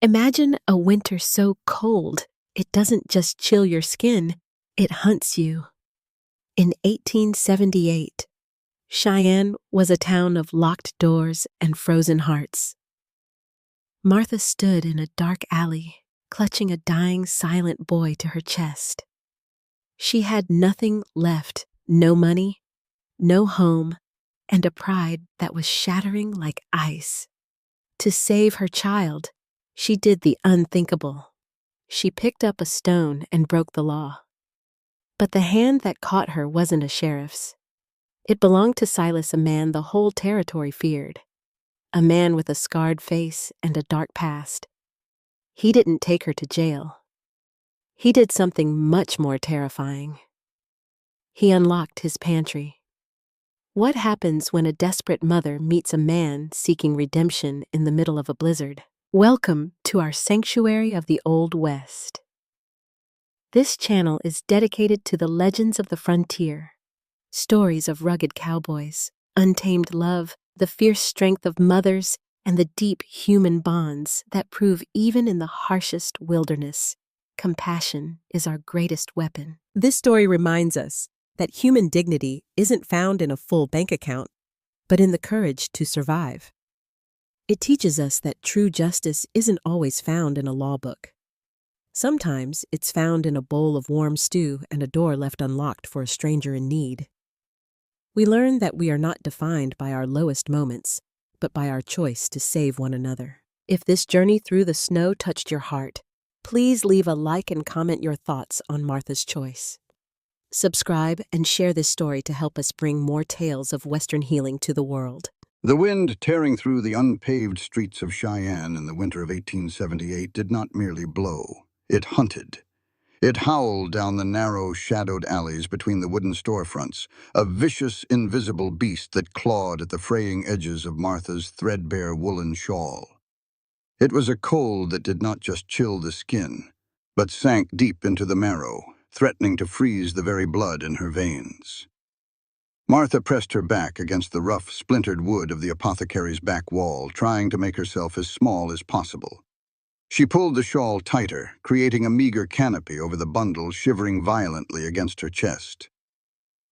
Imagine a winter so cold, it doesn't just chill your skin, it hunts you. In 1878, Cheyenne was a town of locked doors and frozen hearts. Martha stood in a dark alley, clutching a dying silent boy to her chest. She had nothing left, no money, no home, and a pride that was shattering like ice. To save her child, she did the unthinkable. She picked up a stone and broke the law. But the hand that caught her wasn't a sheriff's. It belonged to Silas, a man the whole territory feared. A man with a scarred face and a dark past. He didn't take her to jail. He did something much more terrifying. He unlocked his pantry. What happens when a desperate mother meets a man seeking redemption in the middle of a blizzard? Welcome to our sanctuary of the Old West. This channel is dedicated to the legends of the frontier, stories of rugged cowboys, untamed love, the fierce strength of mothers, and the deep human bonds that prove even in the harshest wilderness, compassion is our greatest weapon. This story reminds us that human dignity isn't found in a full bank account, but in the courage to survive. It teaches us that true justice isn't always found in a law book. Sometimes it's found in a bowl of warm stew and a door left unlocked for a stranger in need. We learn that we are not defined by our lowest moments, but by our choice to save one another. If this journey through the snow touched your heart, please leave a like and comment your thoughts on Martha's choice. Subscribe and share this story to help us bring more tales of Western healing to the world. The wind tearing through the unpaved streets of Cheyenne in the winter of 1878 did not merely blow. It hunted. It howled down the narrow, shadowed alleys between the wooden storefronts, a vicious, invisible beast that clawed at the fraying edges of Martha's threadbare woolen shawl. It was a cold that did not just chill the skin, but sank deep into the marrow, threatening to freeze the very blood in her veins. Martha pressed her back against the rough, splintered wood of the apothecary's back wall, trying to make herself as small as possible. She pulled the shawl tighter, creating a meager canopy over the bundle shivering violently against her chest.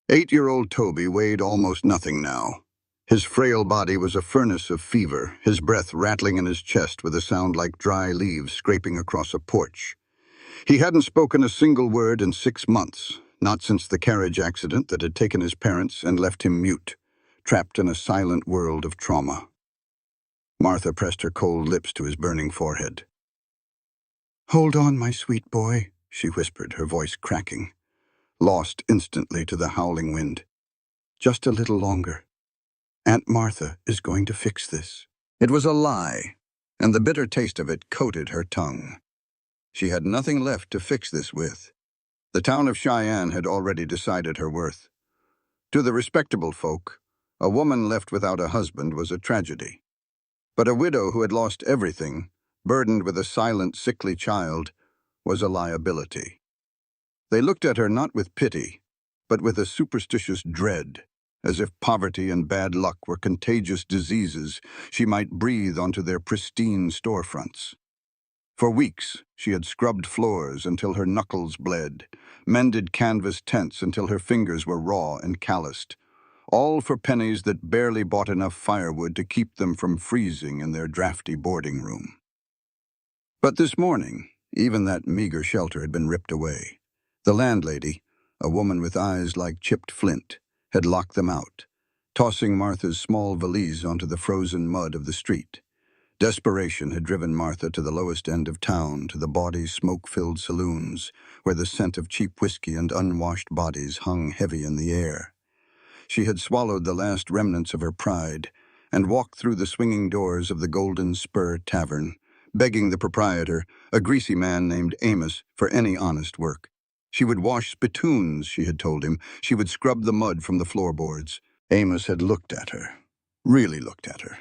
8-year-old Toby weighed almost nothing now. His frail body was a furnace of fever, his breath rattling in his chest with a sound like dry leaves scraping across a porch. He hadn't spoken a single word in 6 months, not since the carriage accident that had taken his parents and left him mute, trapped in a silent world of trauma. Martha pressed her cold lips to his burning forehead. "Hold on, my sweet boy," she whispered, her voice cracking, lost instantly to the howling wind. "Just a little longer. Aunt Martha is going to fix this." It was a lie, and the bitter taste of it coated her tongue. She had nothing left to fix this with. The town of Cheyenne had already decided her worth. To the respectable folk, a woman left without a husband was a tragedy. But a widow who had lost everything, burdened with a silent, sickly child, was a liability. They looked at her not with pity, but with a superstitious dread, as if poverty and bad luck were contagious diseases she might breathe onto their pristine storefronts. For weeks, she had scrubbed floors until her knuckles bled, mended canvas tents until her fingers were raw and calloused, all for pennies that barely bought enough firewood to keep them from freezing in their drafty boarding room. But this morning, even that meager shelter had been ripped away. The landlady, a woman with eyes like chipped flint, had locked them out, tossing Martha's small valise onto the frozen mud of the street. Desperation had driven Martha to the lowest end of town, to the bawdy, smoke-filled saloons, where the scent of cheap whiskey and unwashed bodies hung heavy in the air. She had swallowed the last remnants of her pride and walked through the swinging doors of the Golden Spur Tavern, begging the proprietor, a greasy man named Amos, for any honest work. She would wash spittoons, she had told him. She would scrub the mud from the floorboards. Amos had looked at her, really looked at her,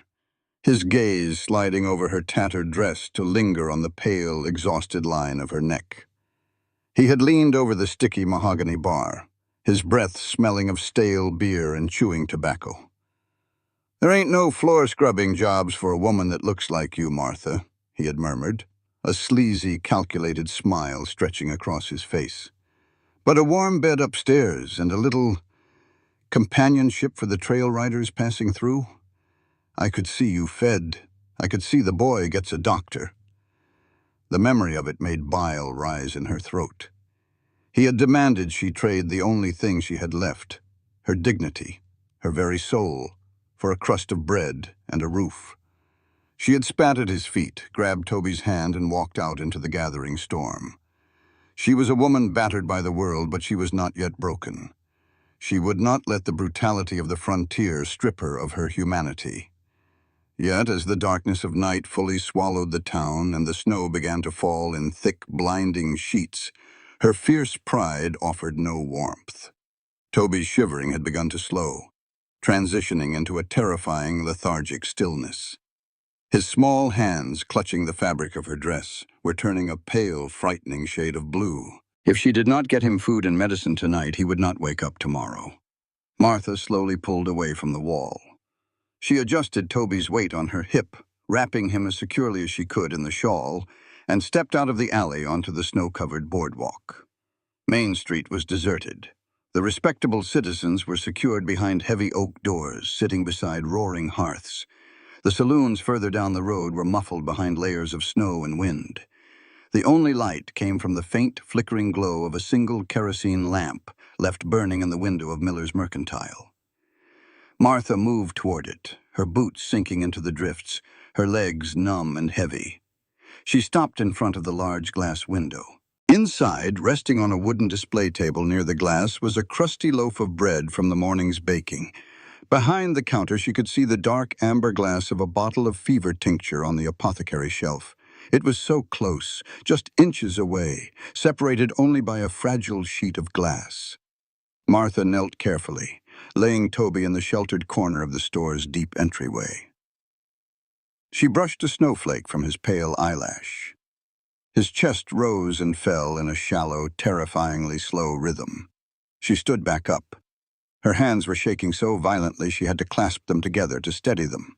his gaze sliding over her tattered dress to linger on the pale, exhausted line of her neck. He had leaned over the sticky mahogany bar, his breath smelling of stale beer and chewing tobacco. "There ain't no floor-scrubbing jobs for a woman that looks like you, Martha," he had murmured. a sleazy, calculated smile stretching across his face. But a warm bed upstairs and a little companionship for the trail riders passing through. I could see you fed. I could see the boy gets a doctor. The memory of it made bile rise in her throat. He had demanded she trade the only thing she had left, her dignity, her very soul, for a crust of bread and a roof. She had spat at his feet, grabbed Toby's hand, and walked out into the gathering storm. She was a woman battered by the world, but she was not yet broken. She would not let the brutality of the frontier strip her of her humanity. Yet, as the darkness of night fully swallowed the town and the snow began to fall in thick, blinding sheets, her fierce pride offered no warmth. Toby's shivering had begun to slow, transitioning into a terrifying, lethargic stillness. His small hands, clutching the fabric of her dress, were turning a pale, frightening shade of blue. If she did not get him food and medicine tonight, he would not wake up tomorrow. Martha slowly pulled away from the wall. She adjusted Toby's weight on her hip, wrapping him as securely as she could in the shawl, and stepped out of the alley onto the snow-covered boardwalk. Main Street was deserted. The respectable citizens were secured behind heavy oak doors, sitting beside roaring hearths. The saloons further down the road were muffled behind layers of snow and wind. The only light came from the faint, flickering glow of a single kerosene lamp left burning in the window of Miller's Mercantile. Martha moved toward it, her boots sinking into the drifts, her legs numb and heavy. She stopped in front of the large glass window. Inside, resting on a wooden display table near the glass, was a crusty loaf of bread from the morning's baking. Behind the counter, she could see the dark amber glass of a bottle of fever tincture on the apothecary shelf. It was so close, just inches away, separated only by a fragile sheet of glass. Martha knelt carefully, laying Toby in the sheltered corner of the store's deep entryway. She brushed a snowflake from his pale eyelash. His chest rose and fell in a shallow, terrifyingly slow rhythm. She stood back up. Her hands were shaking so violently she had to clasp them together to steady them.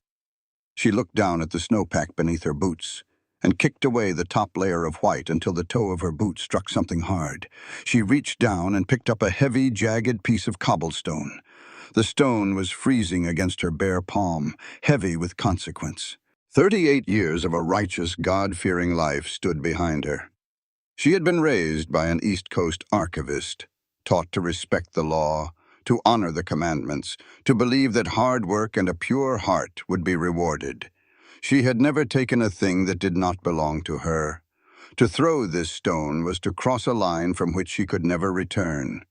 She looked down at the snowpack beneath her boots and kicked away the top layer of white until the toe of her boot struck something hard. She reached down and picked up a heavy, jagged piece of cobblestone. The stone was freezing against her bare palm, heavy with consequence. 38 years of a righteous, God-fearing life stood behind her. She had been raised by an East Coast archivist, taught to respect the law, to honor the commandments, to believe that hard work and a pure heart would be rewarded. She had never taken a thing that did not belong to her. To throw this stone was to cross a line from which she could never return.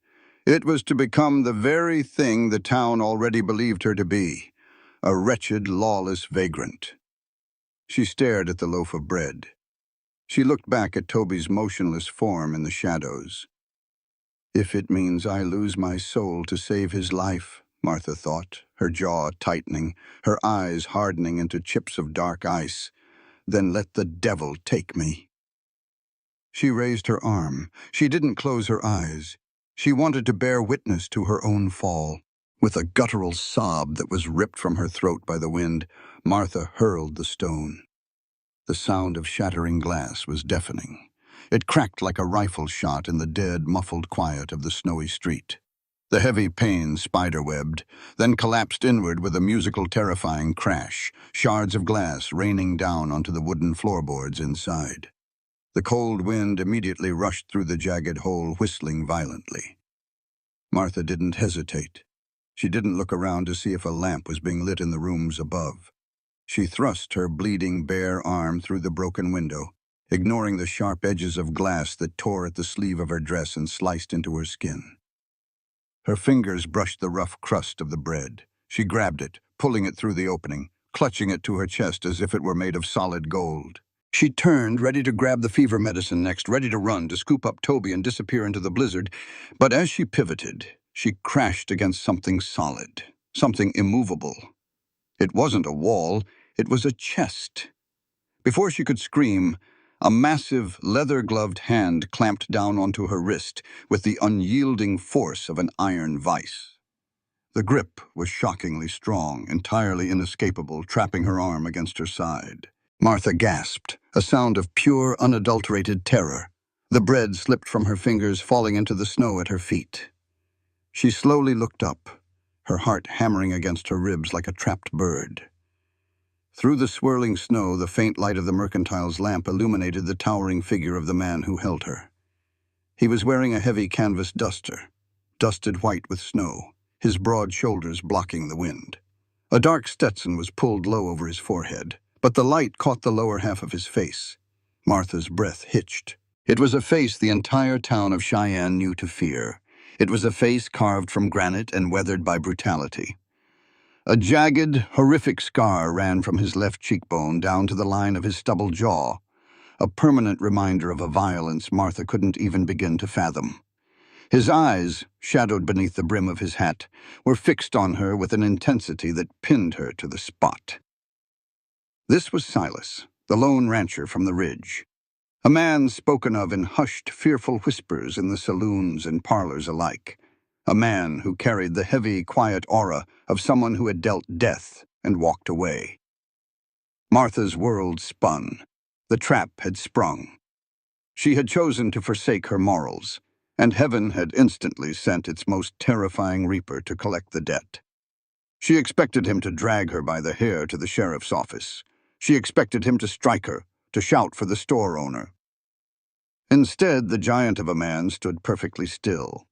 It was to become the very thing the town already believed her to be, a wretched, lawless vagrant. She stared at the loaf of bread. She looked back at Toby's motionless form in the shadows. If it means I lose my soul to save his life, Martha thought, her jaw tightening, her eyes hardening into chips of dark ice, then let the devil take me. She raised her arm. She didn't close her eyes. She wanted to bear witness to her own fall. With a guttural sob that was ripped from her throat by the wind, Martha hurled the stone. The sound of shattering glass was deafening. It cracked like a rifle shot in the dead, muffled quiet of the snowy street. The heavy pane spiderwebbed, then collapsed inward with a musical, terrifying crash, shards of glass raining down onto the wooden floorboards inside. The cold wind immediately rushed through the jagged hole, whistling violently. Martha didn't hesitate. She didn't look around to see if a lamp was being lit in the rooms above. She thrust her bleeding bare arm through the broken window, ignoring the sharp edges of glass that tore at the sleeve of her dress and sliced into her skin. Her fingers brushed the rough crust of the bread. She grabbed it, pulling it through the opening, clutching it to her chest as if it were made of solid gold. She turned, ready to grab the fever medicine next, ready to run, to scoop up Toby and disappear into the blizzard. But as she pivoted, she crashed against something solid, something immovable. It wasn't a wall, it was a chest. Before she could scream, a massive, leather-gloved hand clamped down onto her wrist with the unyielding force of an iron vice. The grip was shockingly strong, entirely inescapable, trapping her arm against her side. Martha gasped, a sound of pure, unadulterated terror. The bread slipped from her fingers, falling into the snow at her feet. She slowly looked up, her heart hammering against her ribs like a trapped bird. Through the swirling snow, the faint light of the mercantile's lamp illuminated the towering figure of the man who held her. He was wearing a heavy canvas duster, dusted white with snow, his broad shoulders blocking the wind. A dark Stetson was pulled low over his forehead, but the light caught the lower half of his face. Martha's breath hitched. It was a face the entire town of Cheyenne knew to fear. It was a face carved from granite and weathered by brutality. A jagged, horrific scar ran from his left cheekbone down to the line of his stubble jaw, a permanent reminder of a violence Martha couldn't even begin to fathom. His eyes, shadowed beneath the brim of his hat, were fixed on her with an intensity that pinned her to the spot. This was Silas, the lone rancher from the ridge, a man spoken of in hushed, fearful whispers in the saloons and parlors alike, a man who carried the heavy, quiet aura of someone who had dealt death and walked away. Martha's world spun. The trap had sprung. She had chosen to forsake her morals, and heaven had instantly sent its most terrifying reaper to collect the debt. She expected him to drag her by the hair to the sheriff's office. She expected him to strike her, to shout for the store owner. Instead, the giant of a man stood perfectly still.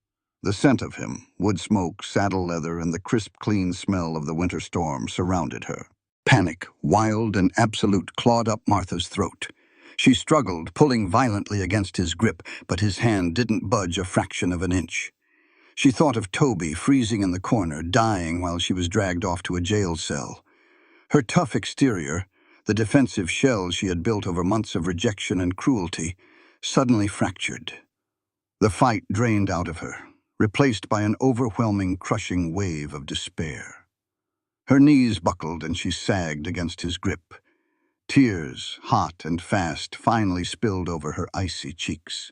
The scent of him, wood smoke, saddle leather, and the crisp, clean smell of the winter storm surrounded her. Panic, wild and absolute, clawed up Martha's throat. She struggled, pulling violently against his grip, but his hand didn't budge a fraction of an inch. She thought of Toby freezing in the corner, dying while she was dragged off to a jail cell. Her tough exterior, the defensive shell she had built over months of rejection and cruelty, suddenly fractured. The fight drained out of her, replaced by an overwhelming, crushing wave of despair. Her knees buckled and she sagged against his grip. Tears, hot and fast, finally spilled over her icy cheeks.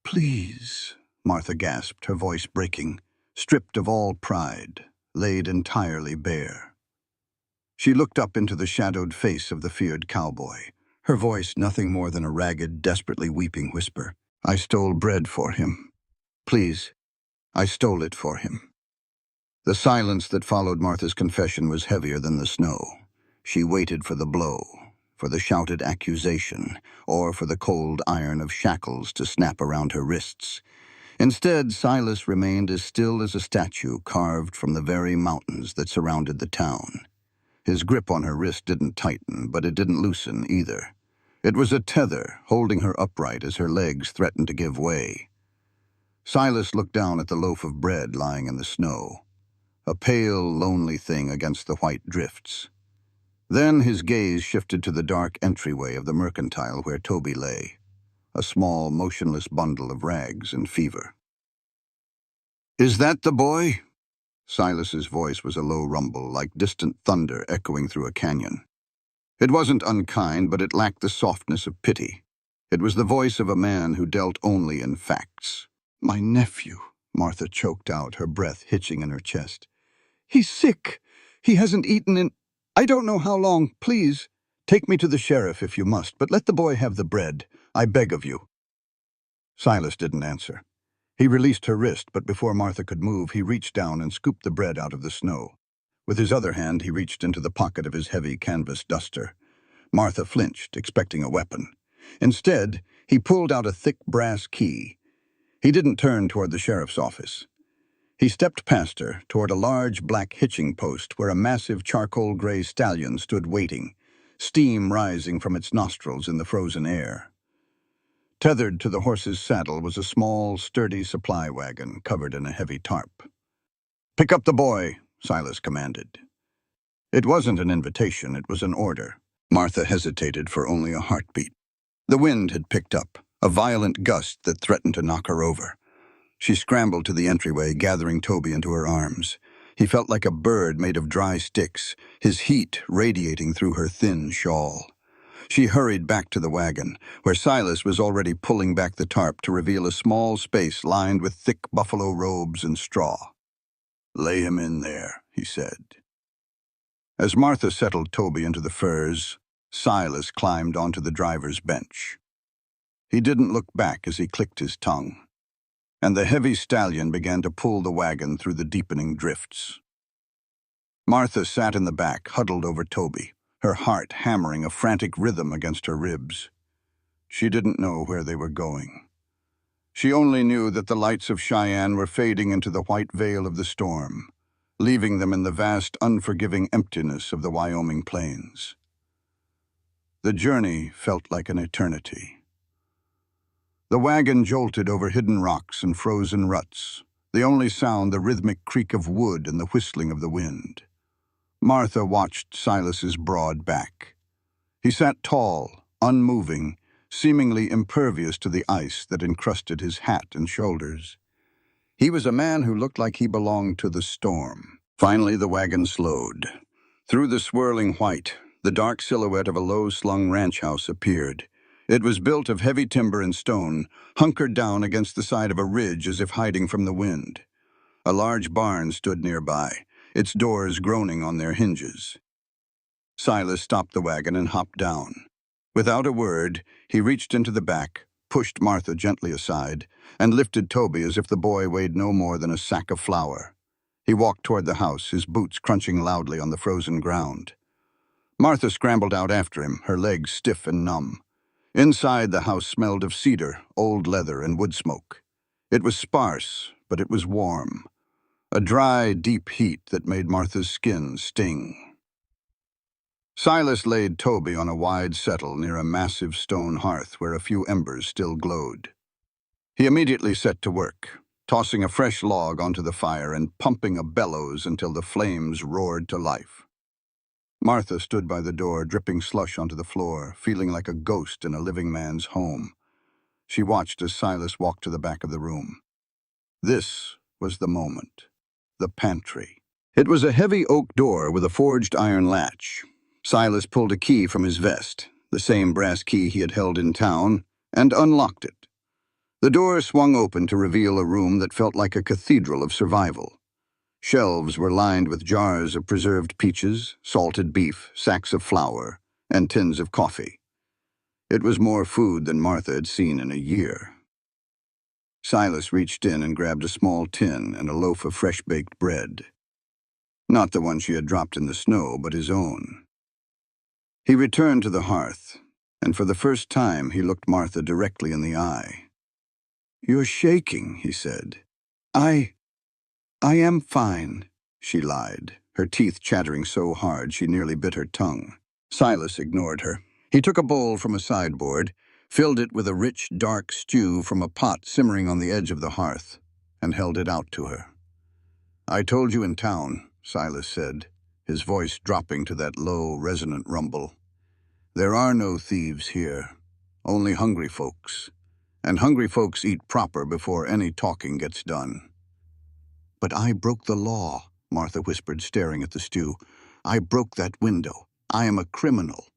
"Please," Martha gasped, her voice breaking, stripped of all pride, laid entirely bare. She looked up into the shadowed face of the feared cowboy, her voice nothing more than a ragged, desperately weeping whisper. "I stole bread for him. Please, I stole it for him." The silence that followed Martha's confession was heavier than the snow. She waited for the blow, for the shouted accusation, or for the cold iron of shackles to snap around her wrists. Instead, Silas remained as still as a statue carved from the very mountains that surrounded the town. His grip on her wrist didn't tighten, but it didn't loosen either. It was a tether, holding her upright as her legs threatened to give way. Silas looked down at the loaf of bread lying in the snow, a pale, lonely thing against the white drifts. Then his gaze shifted to the dark entryway of the mercantile where Toby lay, a small, motionless bundle of rags and fever. "Is that the boy?" Silas's voice was a low rumble, like distant thunder echoing through a canyon. It wasn't unkind, but it lacked the softness of pity. It was the voice of a man who dealt only in facts. "My nephew," Martha choked out, her breath hitching in her chest. "He's sick. He hasn't eaten in I don't know how long. Please, take me to the sheriff if you must, but let the boy have the bread. I beg of you." Silas didn't answer. He released her wrist, but before Martha could move, he reached down and scooped the bread out of the snow. With his other hand, he reached into the pocket of his heavy canvas duster. Martha flinched, expecting a weapon. Instead, he pulled out a thick brass key. He didn't turn toward the sheriff's office. He stepped past her, toward a large black hitching post where a massive charcoal-gray stallion stood waiting, steam rising from its nostrils in the frozen air. Tethered to the horse's saddle was a small, sturdy supply wagon covered in a heavy tarp. "Pick up the boy," Silas commanded. It wasn't an invitation, it was an order. Martha hesitated for only a heartbeat. The wind had picked up, a violent gust that threatened to knock her over. She scrambled to the entryway, gathering Toby into her arms. He felt like a bird made of dry sticks, his heat radiating through her thin shawl. She hurried back to the wagon, where Silas was already pulling back the tarp to reveal a small space lined with thick buffalo robes and straw. "Lay him in there," he said. As Martha settled Toby into the furs, Silas climbed onto the driver's bench. He didn't look back as he clicked his tongue, and the heavy stallion began to pull the wagon through the deepening drifts. Martha sat in the back, huddled over Toby, her heart hammering a frantic rhythm against her ribs. She didn't know where they were going. She only knew that the lights of Cheyenne were fading into the white veil of the storm, leaving them in the vast, unforgiving emptiness of the Wyoming plains. The journey felt like an eternity. The wagon jolted over hidden rocks and frozen ruts, the only sound the rhythmic creak of wood and the whistling of the wind. Martha watched Silas's broad back. He sat tall, unmoving, seemingly impervious to the ice that encrusted his hat and shoulders. He was a man who looked like he belonged to the storm. Finally, the wagon slowed. Through the swirling white, the dark silhouette of a low-slung ranch house appeared. It was built of heavy timber and stone, hunkered down against the side of a ridge as if hiding from the wind. A large barn stood nearby, its doors groaning on their hinges. Silas stopped the wagon and hopped down. Without a word, he reached into the back, pushed Martha gently aside, and lifted Toby as if the boy weighed no more than a sack of flour. He walked toward the house, his boots crunching loudly on the frozen ground. Martha scrambled out after him, her legs stiff and numb. Inside, the house smelled of cedar, old leather, and wood smoke. It was sparse, but it was warm. A dry, deep heat that made Martha's skin sting. Silas laid Toby on a wide settle near a massive stone hearth where a few embers still glowed. He immediately set to work, tossing a fresh log onto the fire and pumping a bellows until the flames roared to life. Martha stood by the door, dripping slush onto the floor, feeling like a ghost in a living man's home. She watched as Silas walked to the back of the room. This was the moment. The pantry. It was a heavy oak door with a forged iron latch. Silas pulled a key from his vest, the same brass key he had held in town, and unlocked it. The door swung open to reveal a room that felt like a cathedral of survival. Shelves were lined with jars of preserved peaches, salted beef, sacks of flour, and tins of coffee. It was more food than Martha had seen in a year. Silas reached in and grabbed a small tin and a loaf of fresh-baked bread. Not the one she had dropped in the snow, but his own. He returned to the hearth, and for the first time he looked Martha directly in the eye. "You're shaking," he said. I am fine," she lied, her teeth chattering so hard she nearly bit her tongue. Silas ignored her. He took a bowl from a sideboard, filled it with a rich, dark stew from a pot simmering on the edge of the hearth, and held it out to her. "I told you in town," Silas said, his voice dropping to that low, resonant rumble. "There are no thieves here, only hungry folks. And hungry folks eat proper before any talking gets done." "But I broke the law," Martha whispered, staring at the stew. "I broke that window. I am a criminal."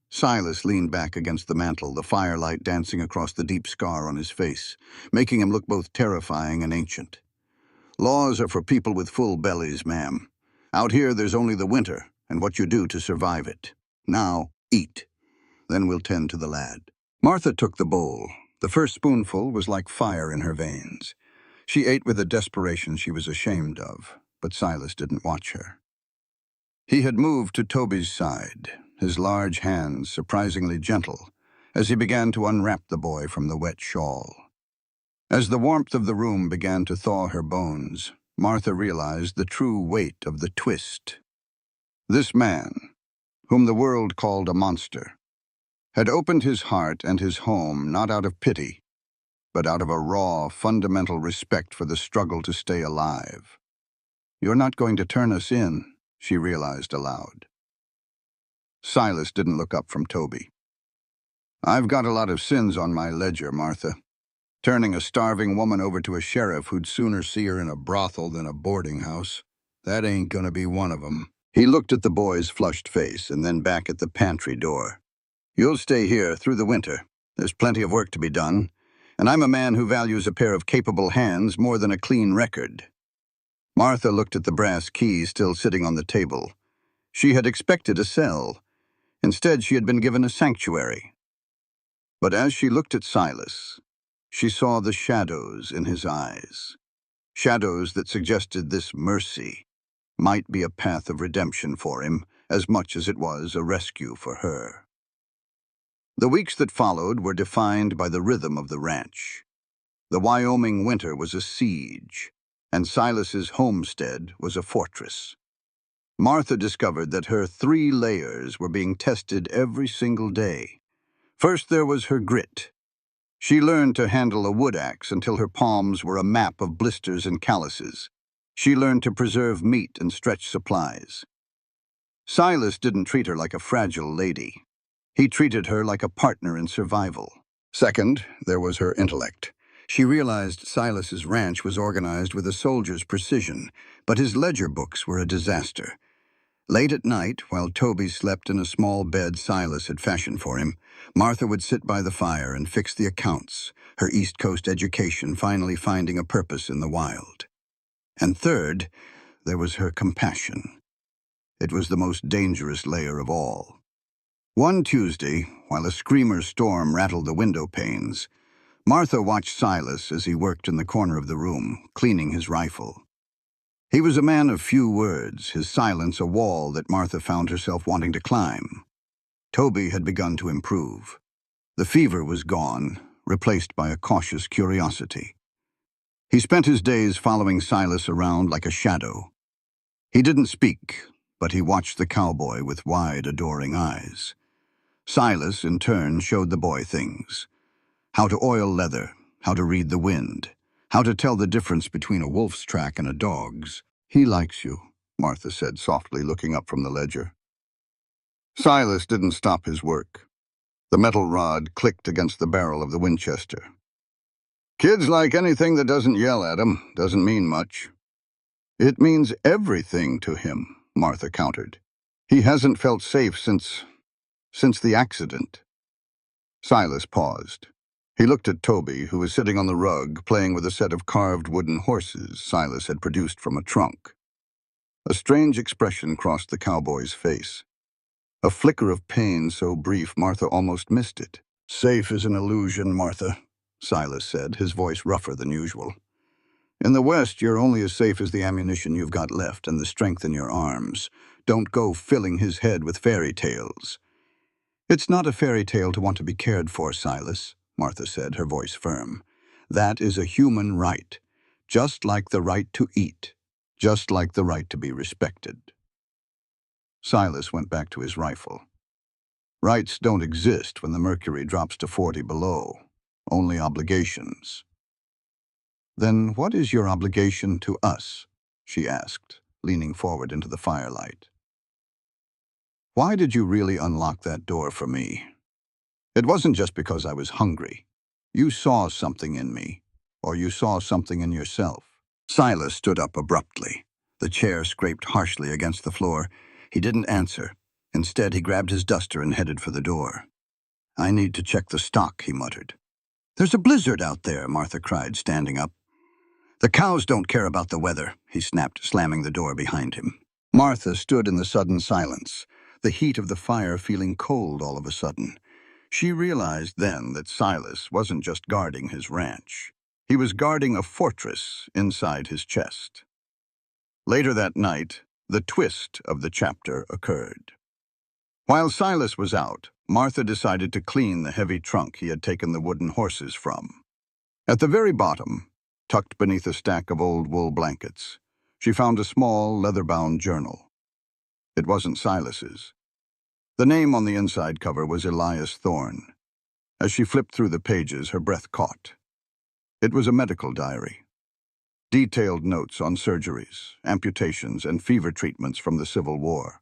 Silas leaned back against the mantel, the firelight dancing across the deep scar on his face, making him look both terrifying and ancient. "Laws are for people with full bellies, ma'am. Out here there's only the winter and what you do to survive it. Now, eat. Then we'll tend to the lad." Martha took the bowl. The first spoonful was like fire in her veins. She ate with a desperation she was ashamed of, but Silas didn't watch her. He had moved to Toby's side, his large hands surprisingly gentle, as he began to unwrap the boy from the wet shawl. As the warmth of the room began to thaw her bones, Martha realized the true weight of the twist. This man, whom the world called a monster, had opened his heart and his home not out of pity, but out of a raw, fundamental respect for the struggle to stay alive. "You're not going to turn us in," she realized aloud. Silas didn't look up from Toby. "I've got a lot of sins on my ledger, Martha. Turning a starving woman over to a sheriff who'd sooner see her in a brothel than a boarding house. That ain't gonna be one of 'em." He looked at the boy's flushed face and then back at the pantry door. "You'll stay here through the winter. There's plenty of work to be done, and I'm a man who values a pair of capable hands more than a clean record." Martha looked at the brass key still sitting on the table. She had expected a cell. Instead, she had been given a sanctuary. But as she looked at Silas, she saw the shadows in his eyes, shadows that suggested this mercy might be a path of redemption for him as much as it was a rescue for her. The weeks that followed were defined by the rhythm of the ranch. The Wyoming winter was a siege, and Silas's homestead was a fortress. Martha discovered that her 3 layers were being tested every single day. First, there was her grit. She learned to handle a wood axe until her palms were a map of blisters and calluses. She learned to preserve meat and stretch supplies. Silas didn't treat her like a fragile lady. He treated her like a partner in survival. Second, there was her intellect. She realized Silas's ranch was organized with a soldier's precision, but his ledger books were a disaster. Late at night, while Toby slept in a small bed Silas had fashioned for him, Martha would sit by the fire and fix the accounts, her East Coast education finally finding a purpose in the wild. And third, there was her compassion. It was the most dangerous layer of all. One Tuesday, while a screamer storm rattled the window panes, Martha watched Silas as he worked in the corner of the room, cleaning his rifle. He was a man of few words, his silence a wall that Martha found herself wanting to climb. Toby had begun to improve. The fever was gone, replaced by a cautious curiosity. He spent his days following Silas around like a shadow. He didn't speak, but he watched the cowboy with wide, adoring eyes. Silas, in turn, showed the boy things. How to oil leather, how to read the wind, how to tell the difference between a wolf's track and a dog's. "He likes you," Martha said softly, looking up from the ledger. Silas didn't stop his work. The metal rod clicked against the barrel of the Winchester. "Kids like anything that doesn't yell at 'em, doesn't mean much." "It means everything to him," Martha countered. "He hasn't felt safe since the accident." Silas paused. He looked at Toby, who was sitting on the rug, playing with a set of carved wooden horses Silas had produced from a trunk. A strange expression crossed the cowboy's face. A flicker of pain so brief Martha almost missed it. "Safe is an illusion, Martha," Silas said, his voice rougher than usual. "In the West, you're only as safe as the ammunition you've got left and the strength in your arms. Don't go filling his head with fairy tales." "It's not a fairy tale to want to be cared for, Silas," Martha said, her voice firm. "That is a human right, just like the right to eat, just like the right to be respected." Silas went back to his rifle. "Rights don't exist when the mercury drops to 40 below. Only obligations." "Then what is your obligation to us?" she asked, leaning forward into the firelight. "Why did you really unlock that door for me? It wasn't just because I was hungry. You saw something in me, or you saw something in yourself." Silas stood up abruptly. The chair scraped harshly against the floor. He didn't answer. Instead, he grabbed his duster and headed for the door. "I need to check the stock," he muttered. "There's a blizzard out there," Martha cried, standing up. "The cows don't care about the weather," he snapped, slamming the door behind him. Martha stood in the sudden silence, the heat of the fire feeling cold all of a sudden. She realized then that Silas wasn't just guarding his ranch. He was guarding a fortress inside his chest. Later that night, the twist of the chapter occurred. While Silas was out, Martha decided to clean the heavy trunk he had taken the wooden horses from. At the very bottom, tucked beneath a stack of old wool blankets, she found a small, leather-bound journal. It wasn't Silas's. The name on the inside cover was Elias Thorne. As she flipped through the pages, her breath caught. It was a medical diary. Detailed notes on surgeries, amputations, and fever treatments from the Civil War.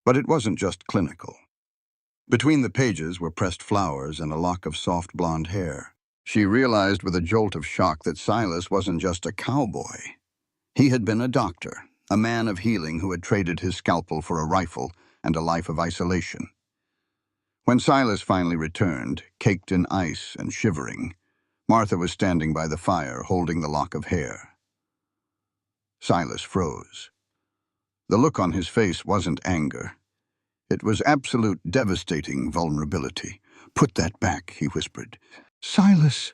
But it wasn't just clinical. Between the pages were pressed flowers and a lock of soft blonde hair. She realized with a jolt of shock that Silas wasn't just a cowboy. He had been a doctor, a man of healing who had traded his scalpel for a rifle and a life of isolation. When Silas finally returned, caked in ice and shivering, Martha was standing by the fire, holding the lock of hair. Silas froze. The look on his face wasn't anger. It was absolute devastating vulnerability. "Put that back," he whispered. "Silas,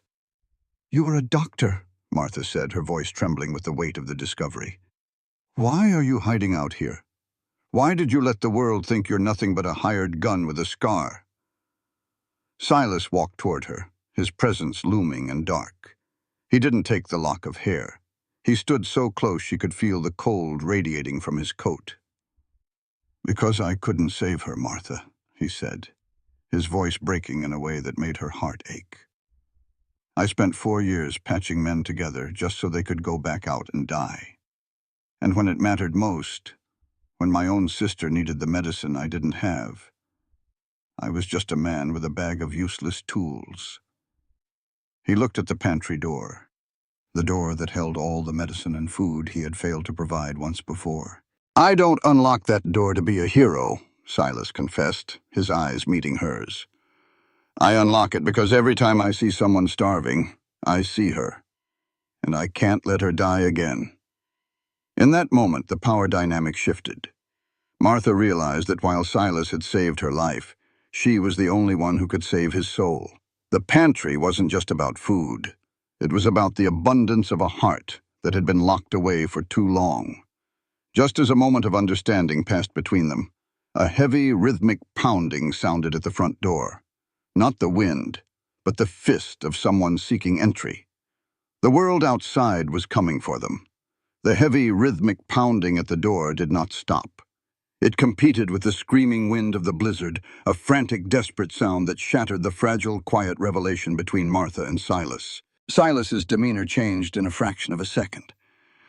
you are a doctor," Martha said, her voice trembling with the weight of the discovery. "Why are you hiding out here? Why did you let the world think you're nothing but a hired gun with a scar?" Silas walked toward her, his presence looming and dark. He didn't take the lock of hair. He stood so close she could feel the cold radiating from his coat. "Because I couldn't save her, Martha," he said, his voice breaking in a way that made her heart ache. "I spent 4 years patching men together just so they could go back out and die. And when it mattered most, when my own sister needed the medicine I didn't have, I was just a man with a bag of useless tools." He looked at the pantry door, the door that held all the medicine and food he had failed to provide once before. "I don't unlock that door to be a hero," Silas confessed, his eyes meeting hers. "I unlock it because every time I see someone starving, I see her, and I can't let her die again." In that moment, the power dynamic shifted. Martha realized that while Silas had saved her life, she was the only one who could save his soul. The pantry wasn't just about food. It was about the abundance of a heart that had been locked away for too long. Just as a moment of understanding passed between them, a heavy, rhythmic pounding sounded at the front door. Not the wind, but the fist of someone seeking entry. The world outside was coming for them. The heavy, rhythmic pounding at the door did not stop. It competed with the screaming wind of the blizzard, a frantic, desperate sound that shattered the fragile, quiet revelation between Martha and Silas. Silas's demeanor changed in a fraction of a second.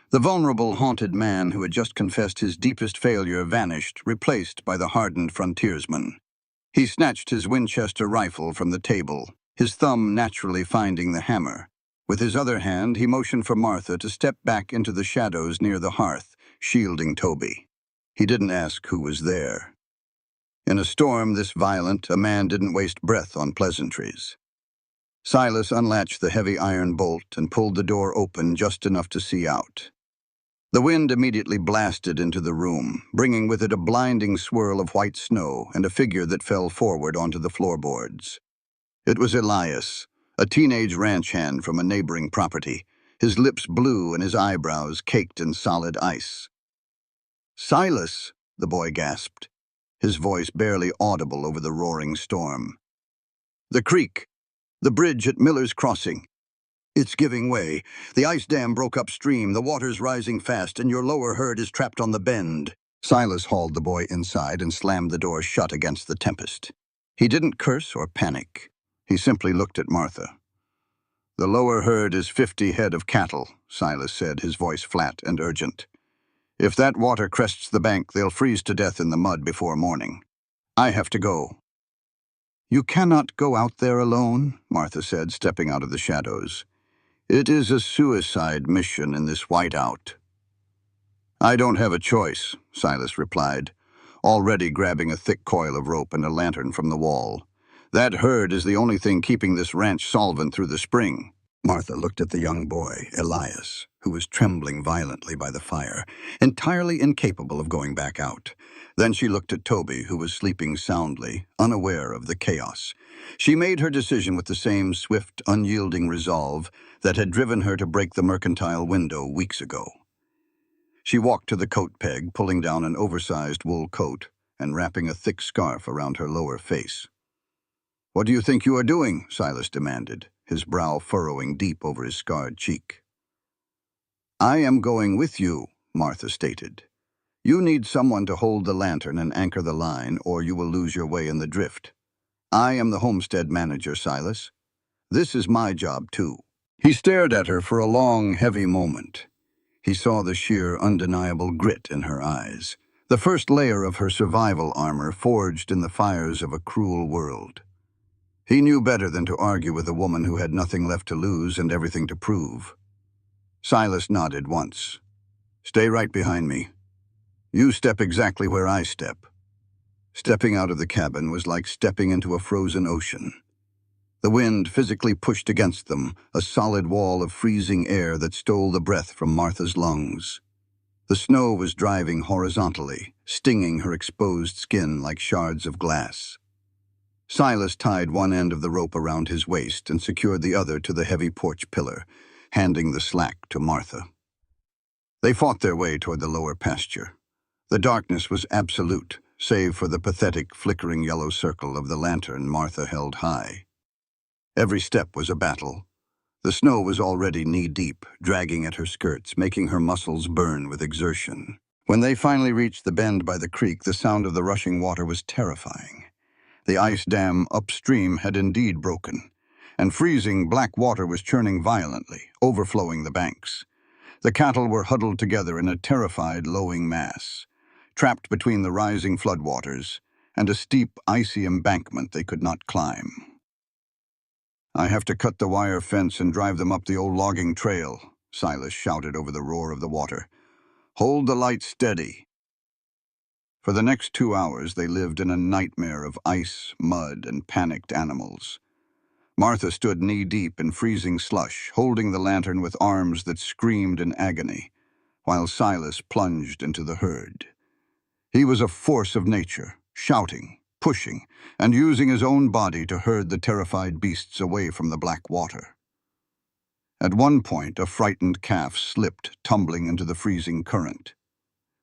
The vulnerable, haunted man who had just confessed his deepest failure vanished, replaced by the hardened frontiersman. He snatched his Winchester rifle from the table, his thumb naturally finding the hammer. With his other hand, he motioned for Martha to step back into the shadows near the hearth, shielding Toby. He didn't ask who was there. In a storm this violent, a man didn't waste breath on pleasantries. Silas unlatched the heavy iron bolt and pulled the door open just enough to see out. The wind immediately blasted into the room, bringing with it a blinding swirl of white snow and a figure that fell forward onto the floorboards. It was Elias, a teenage ranch hand from a neighboring property, his lips blue and his eyebrows caked in solid ice. "Silas," the boy gasped, his voice barely audible over the roaring storm. "The creek, the bridge at Miller's Crossing. It's giving way. The ice dam broke upstream, the water's rising fast, and your lower herd is trapped on the bend." Silas hauled the boy inside and slammed the door shut against the tempest. He didn't curse or panic. He simply looked at Martha. "The lower herd is 50 head of cattle," Silas said, his voice flat and urgent. "If that water crests the bank, they'll freeze to death in the mud before morning. I have to go." "You cannot go out there alone," Martha said, stepping out of the shadows. "It is a suicide mission in this whiteout." "I don't have a choice," Silas replied, already grabbing a thick coil of rope and a lantern from the wall. "That herd is the only thing keeping this ranch solvent through the spring." Martha looked at the young boy, Elias, who was trembling violently by the fire, entirely incapable of going back out. Then she looked at Toby, who was sleeping soundly, unaware of the chaos. She made her decision with the same swift, unyielding resolve that had driven her to break the mercantile window weeks ago. She walked to the coat peg, pulling down an oversized wool coat and wrapping a thick scarf around her lower face. "What do you think you are doing?" Silas demanded, his brow furrowing deep over his scarred cheek. "I am going with you," Martha stated. "You need someone to hold the lantern and anchor the line, or you will lose your way in the drift. I am the homestead manager, Silas. This is my job, too." He stared at her for a long, heavy moment. He saw the sheer, undeniable grit in her eyes, the first layer of her survival armor forged in the fires of a cruel world. He knew better than to argue with a woman who had nothing left to lose and everything to prove. Silas nodded once. "Stay right behind me. You step exactly where I step." Stepping out of the cabin was like stepping into a frozen ocean. The wind physically pushed against them, a solid wall of freezing air that stole the breath from Martha's lungs. The snow was driving horizontally, stinging her exposed skin like shards of glass. Silas tied one end of the rope around his waist and secured the other to the heavy porch pillar, handing the slack to Martha. They fought their way toward the lower pasture. The darkness was absolute, save for the pathetic, flickering yellow circle of the lantern Martha held high. Every step was a battle. The snow was already knee-deep, dragging at her skirts, making her muscles burn with exertion. When they finally reached the bend by the creek, the sound of the rushing water was terrifying. The ice dam upstream had indeed broken, and freezing black water was churning violently, overflowing the banks. The cattle were huddled together in a terrified, lowing mass, trapped between the rising floodwaters and a steep, icy embankment they could not climb. "I have to cut the wire fence and drive them up the old logging trail," Silas shouted over the roar of the water. "Hold the light steady." For the next 2 hours they lived in a nightmare of ice, mud, and panicked animals. Martha stood knee-deep in freezing slush, holding the lantern with arms that screamed in agony, while Silas plunged into the herd. He was a force of nature, shouting, pushing, and using his own body to herd the terrified beasts away from the black water. At one point, a frightened calf slipped, tumbling into the freezing current.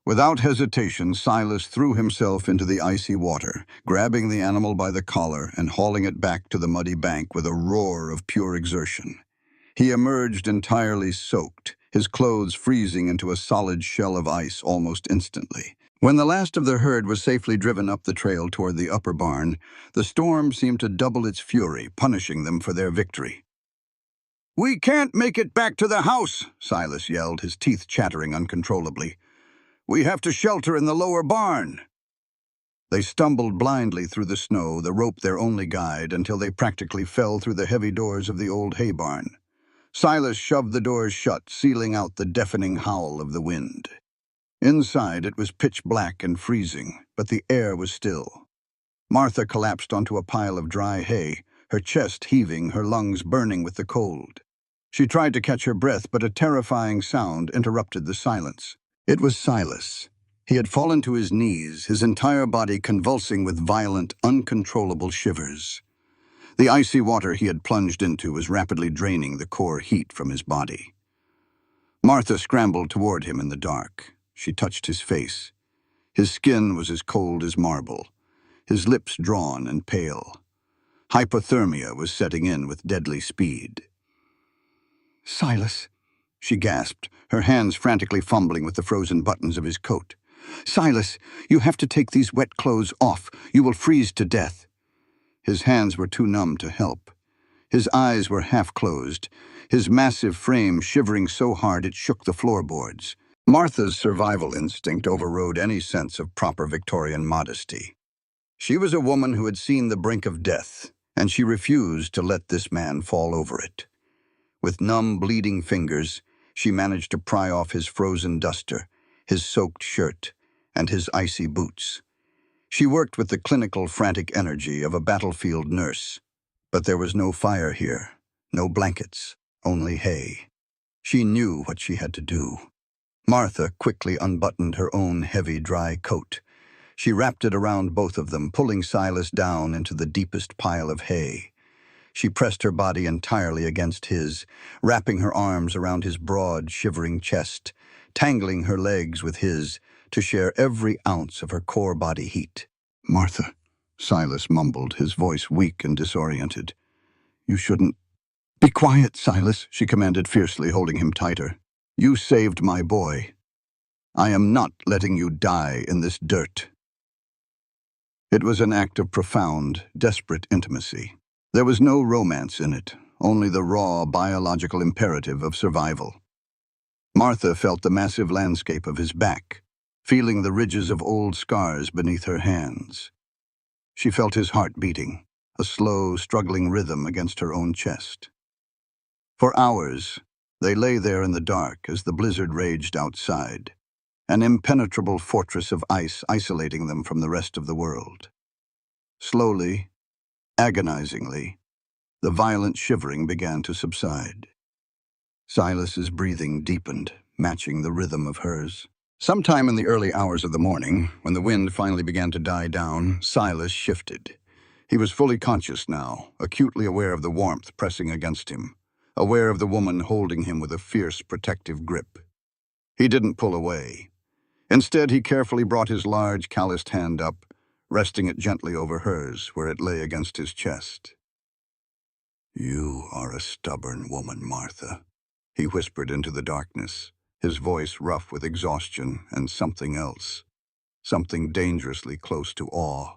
Without hesitation, Silas threw himself into the icy water, grabbing the animal by the collar and hauling it back to the muddy bank with a roar of pure exertion. He emerged entirely soaked, his clothes freezing into a solid shell of ice almost instantly. When the last of the herd was safely driven up the trail toward the upper barn, the storm seemed to double its fury, punishing them for their victory. "We can't make it back to the house," Silas yelled, his teeth chattering uncontrollably. "We have to shelter in the lower barn." They stumbled blindly through the snow, the rope their only guide, until they practically fell through the heavy doors of the old hay barn. Silas shoved the doors shut, sealing out the deafening howl of the wind. Inside, it was pitch black and freezing, but the air was still. Martha collapsed onto a pile of dry hay, her chest heaving, her lungs burning with the cold. She tried to catch her breath, but a terrifying sound interrupted the silence. It was Silas. He had fallen to his knees, his entire body convulsing with violent, uncontrollable shivers. The icy water he had plunged into was rapidly draining the core heat from his body. Martha scrambled toward him in the dark. She touched his face. His skin was as cold as marble, his lips drawn and pale. Hypothermia was setting in with deadly speed. "Silas," she gasped, her hands frantically fumbling with the frozen buttons of his coat. "Silas, you have to take these wet clothes off. You will freeze to death." His hands were too numb to help. His eyes were half closed, his massive frame shivering so hard it shook the floorboards. Martha's survival instinct overrode any sense of proper Victorian modesty. She was a woman who had seen the brink of death, and she refused to let this man fall over it. With numb, bleeding fingers, she managed to pry off his frozen duster, his soaked shirt, and his icy boots. She worked with the clinical, frantic energy of a battlefield nurse. But there was no fire here, no blankets, only hay. She knew what she had to do. Martha quickly unbuttoned her own heavy, dry coat. She wrapped it around both of them, pulling Silas down into the deepest pile of hay. She pressed her body entirely against his, wrapping her arms around his broad, shivering chest, tangling her legs with his to share every ounce of her core body heat. "Martha," Silas mumbled, his voice weak and disoriented. "You shouldn't—" "Be quiet, Silas," she commanded fiercely, holding him tighter. "You saved my boy. I am not letting you die in this dirt." It was an act of profound, desperate intimacy. There was no romance in it, only the raw, biological imperative of survival. Martha felt the massive landscape of his back, feeling the ridges of old scars beneath her hands. She felt his heart beating, a slow, struggling rhythm against her own chest. For hours, they lay there in the dark as the blizzard raged outside, an impenetrable fortress of ice isolating them from the rest of the world. Slowly, agonizingly, the violent shivering began to subside. Silas's breathing deepened, matching the rhythm of hers. Sometime in the early hours of the morning, when the wind finally began to die down, Silas shifted. He was fully conscious now, acutely aware of the warmth pressing against him, aware of the woman holding him with a fierce, protective grip. He didn't pull away. Instead, he carefully brought his large, calloused hand up, resting it gently over hers, where it lay against his chest. "You are a stubborn woman, Martha," he whispered into the darkness, his voice rough with exhaustion and something else, something dangerously close to awe.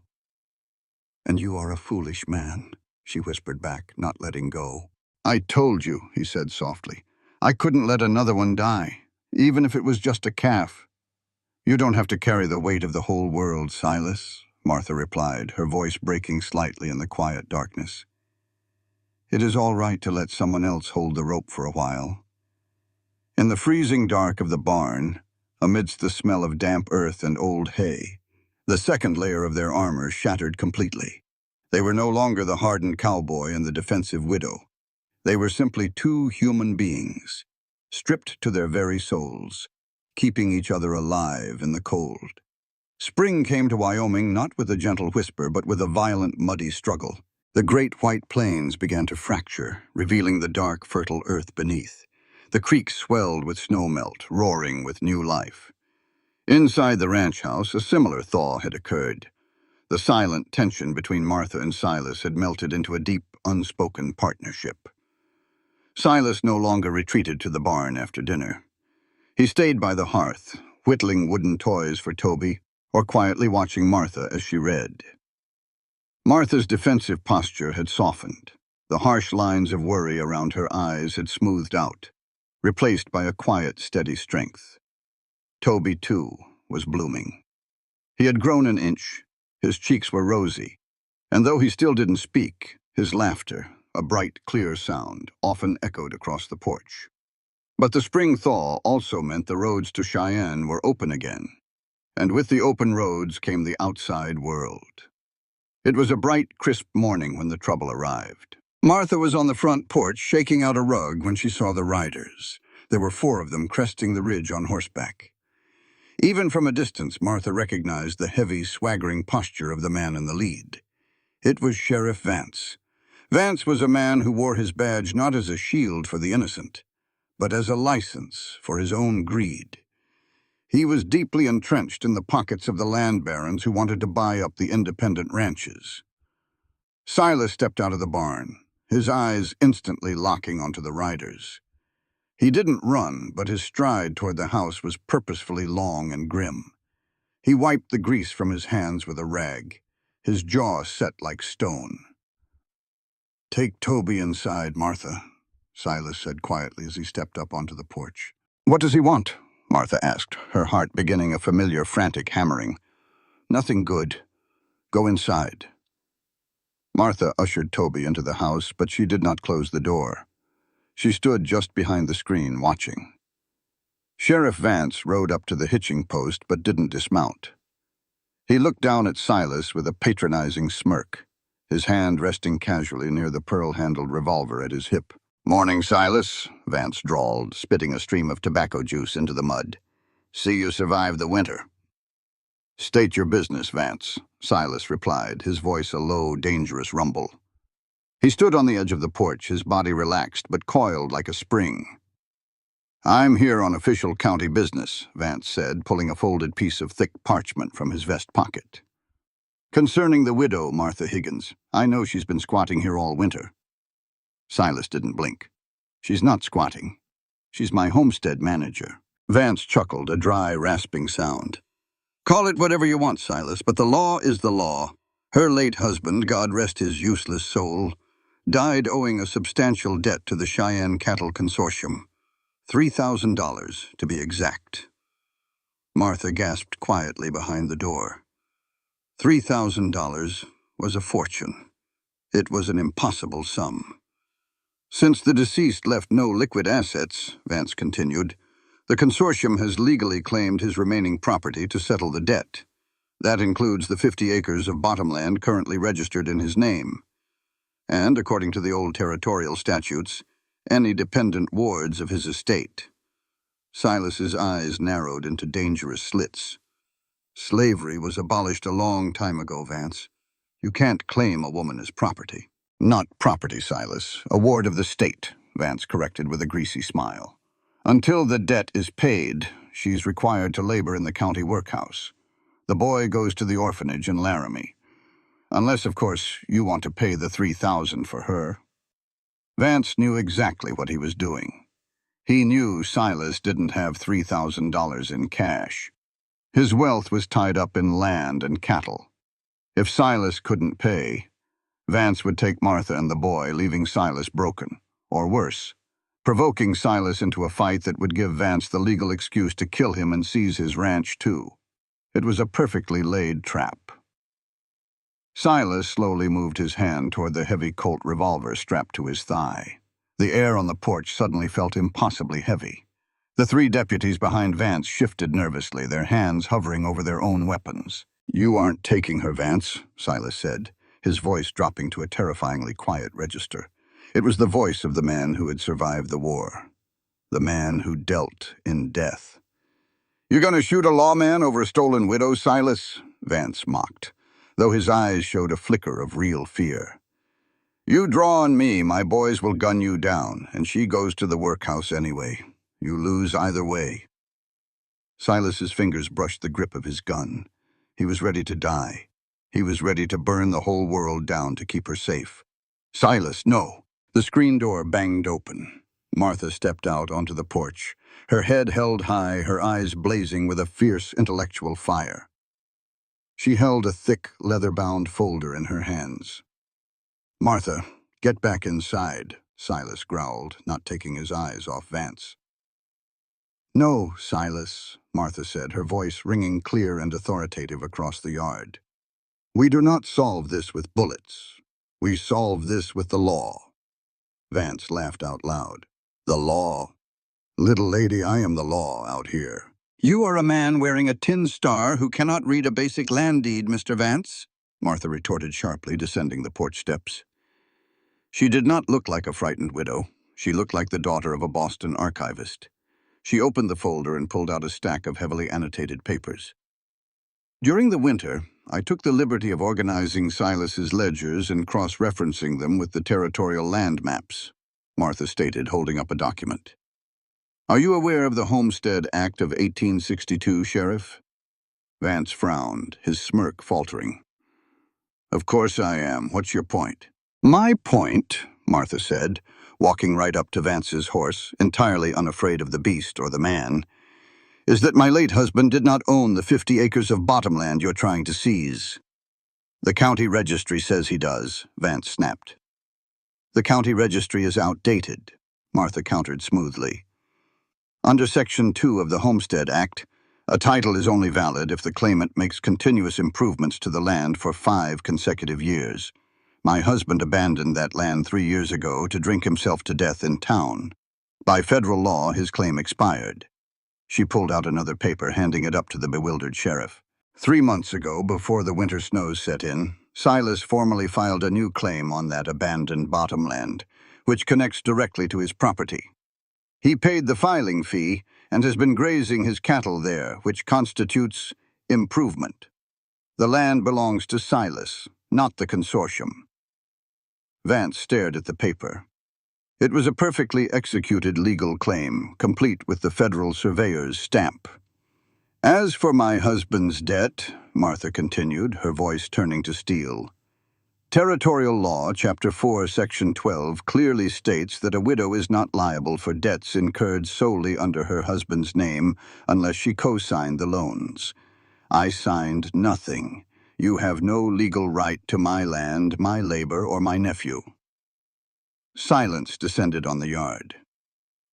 "And you are a foolish man," she whispered back, not letting go. "I told you," he said softly. "I couldn't let another one die, even if it was just a calf." "You don't have to carry the weight of the whole world, Silas," Martha replied, her voice breaking slightly in the quiet darkness. "It is all right to let someone else hold the rope for a while." In the freezing dark of the barn, amidst the smell of damp earth and old hay, the second layer of their armor shattered completely. They were no longer the hardened cowboy and the defensive widow. They were simply two human beings, stripped to their very souls, keeping each other alive in the cold. Spring came to Wyoming not with a gentle whisper, but with a violent, muddy struggle. The great white plains began to fracture, revealing the dark, fertile earth beneath. The creek swelled with snowmelt, roaring with new life. Inside the ranch house, a similar thaw had occurred. The silent tension between Martha and Silas had melted into a deep, unspoken partnership. Silas no longer retreated to the barn after dinner. He stayed by the hearth, whittling wooden toys for Toby, or quietly watching Martha as she read. Martha's defensive posture had softened. The harsh lines of worry around her eyes had smoothed out, replaced by a quiet, steady strength. Toby, too, was blooming. He had grown an inch, his cheeks were rosy, and though he still didn't speak, his laughter, a bright, clear sound, often echoed across the porch. But the spring thaw also meant the roads to Cheyenne were open again, and with the open roads came the outside world. It was a bright, crisp morning when the trouble arrived. Martha was on the front porch shaking out a rug when she saw the riders. There were 4 of them cresting the ridge on horseback. Even from a distance, Martha recognized the heavy, swaggering posture of the man in the lead. It was Sheriff Vance. Vance was a man who wore his badge not as a shield for the innocent, but as a license for his own greed. He was deeply entrenched in the pockets of the land barons who wanted to buy up the independent ranches. Silas stepped out of the barn, his eyes instantly locking onto the riders. He didn't run, but his stride toward the house was purposefully long and grim. He wiped the grease from his hands with a rag, his jaw set like stone. "Take Toby inside, Martha," Silas said quietly as he stepped up onto the porch. "What does he want?" Martha asked, her heart beginning a familiar frantic hammering. "Nothing good. Go inside." Martha ushered Toby into the house, but she did not close the door. She stood just behind the screen, watching. Sheriff Vance rode up to the hitching post but didn't dismount. He looked down at Silas with a patronizing smirk, his hand resting casually near the pearl-handled revolver at his hip. "Morning, Silas," Vance drawled, spitting a stream of tobacco juice into the mud. "See you survived the winter." "State your business, Vance," Silas replied, his voice a low, dangerous rumble. He stood on the edge of the porch, his body relaxed but coiled like a spring. "I'm here on official county business," Vance said, pulling a folded piece of thick parchment from his vest pocket. "Concerning the widow, Martha Higgins. I know she's been squatting here all winter." Silas didn't blink. "She's not squatting. She's my homestead manager." Vance chuckled, a dry, rasping sound. "Call it whatever you want, Silas, but the law is the law. Her late husband, God rest his useless soul, died owing a substantial debt to the Cheyenne Cattle Consortium. $3,000, to be exact." Martha gasped quietly behind the door. $3,000 was a fortune. It was an impossible sum. "Since the deceased left no liquid assets," Vance continued, "the consortium has legally claimed his remaining property to settle the debt. That includes the 50 acres of bottomland currently registered in his name, and, according to the old territorial statutes, any dependent wards of his estate." Silas's eyes narrowed into dangerous slits. Slavery was abolished a long time ago, Vance. You can't claim a woman as property. Not property, Silas. A ward of the state, Vance corrected with a greasy smile. Until the debt is paid, she's required to labor in the county workhouse. The boy goes to the orphanage in Laramie. Unless, of course, you want to pay the $3,000 for her. Vance knew exactly what he was doing. He knew Silas didn't have $3,000 in cash. His wealth was tied up in land and cattle. If Silas couldn't pay, Vance would take Martha and the boy, leaving Silas broken, or worse, provoking Silas into a fight that would give Vance the legal excuse to kill him and seize his ranch, too. It was a perfectly laid trap. Silas slowly moved his hand toward the heavy Colt revolver strapped to his thigh. The air on the porch suddenly felt impossibly heavy. The three deputies behind Vance shifted nervously, their hands hovering over their own weapons. "You aren't taking her, Vance," Silas said, his voice dropping to a terrifyingly quiet register. It was the voice of the man who had survived the war, the man who dealt in death. "You're going to shoot a lawman over a stolen widow, Silas?" Vance mocked, though his eyes showed a flicker of real fear. "You draw on me, my boys will gun you down, and she goes to the workhouse anyway. You lose either way." Silas's fingers brushed the grip of his gun. He was ready to die. He was ready to burn the whole world down to keep her safe. "Silas, no!" The screen door banged open. Martha stepped out onto the porch, her head held high, her eyes blazing with a fierce intellectual fire. She held a thick, leather-bound folder in her hands. "Martha, get back inside," Silas growled, not taking his eyes off Vance. "No, Silas," Martha said, her voice ringing clear and authoritative across the yard. "We do not solve this with bullets. We solve this with the law." Vance laughed out loud. "The law? Little lady, I am the law out here." "You are a man wearing a tin star who cannot read a basic land deed, Mr. Vance," Martha retorted sharply, descending the porch steps. She did not look like a frightened widow. She looked like the daughter of a Boston archivist. She opened the folder and pulled out a stack of heavily annotated papers. "During the winter, I took the liberty of organizing Silas's ledgers and cross-referencing them with the territorial land maps," Martha stated, holding up a document. "Are you aware of the Homestead Act of 1862, Sheriff?" Vance frowned, his smirk faltering. "Of course I am. What's your point?" "My point," Martha said, walking right up to Vance's horse, entirely unafraid of the beast or the man, "is that my late husband did not own the 50 acres of bottomland you're trying to seize." "The county registry says he does," Vance snapped. "The county registry is outdated," Martha countered smoothly. "Under Section 2 of the Homestead Act, a title is only valid if the claimant makes continuous improvements to the land for 5 consecutive years. My husband abandoned that land 3 years ago to drink himself to death in town. By federal law, his claim expired." She pulled out another paper, handing it up to the bewildered sheriff. 3 months ago, before the winter snows set in, Silas formally filed a new claim on that abandoned bottomland, which connects directly to his property. He paid the filing fee and has been grazing his cattle there, which constitutes improvement. The land belongs to Silas, not the consortium. Vance stared at the paper. It was a perfectly executed legal claim, complete with the federal surveyor's stamp. "As for my husband's debt," Martha continued, her voice turning to steel, "Territorial Law, Chapter 4, Section 12, clearly states that a widow is not liable for debts incurred solely under her husband's name unless she co-signed the loans. I signed nothing. You have no legal right to my land, my labor, or my nephew." Silence descended on the yard.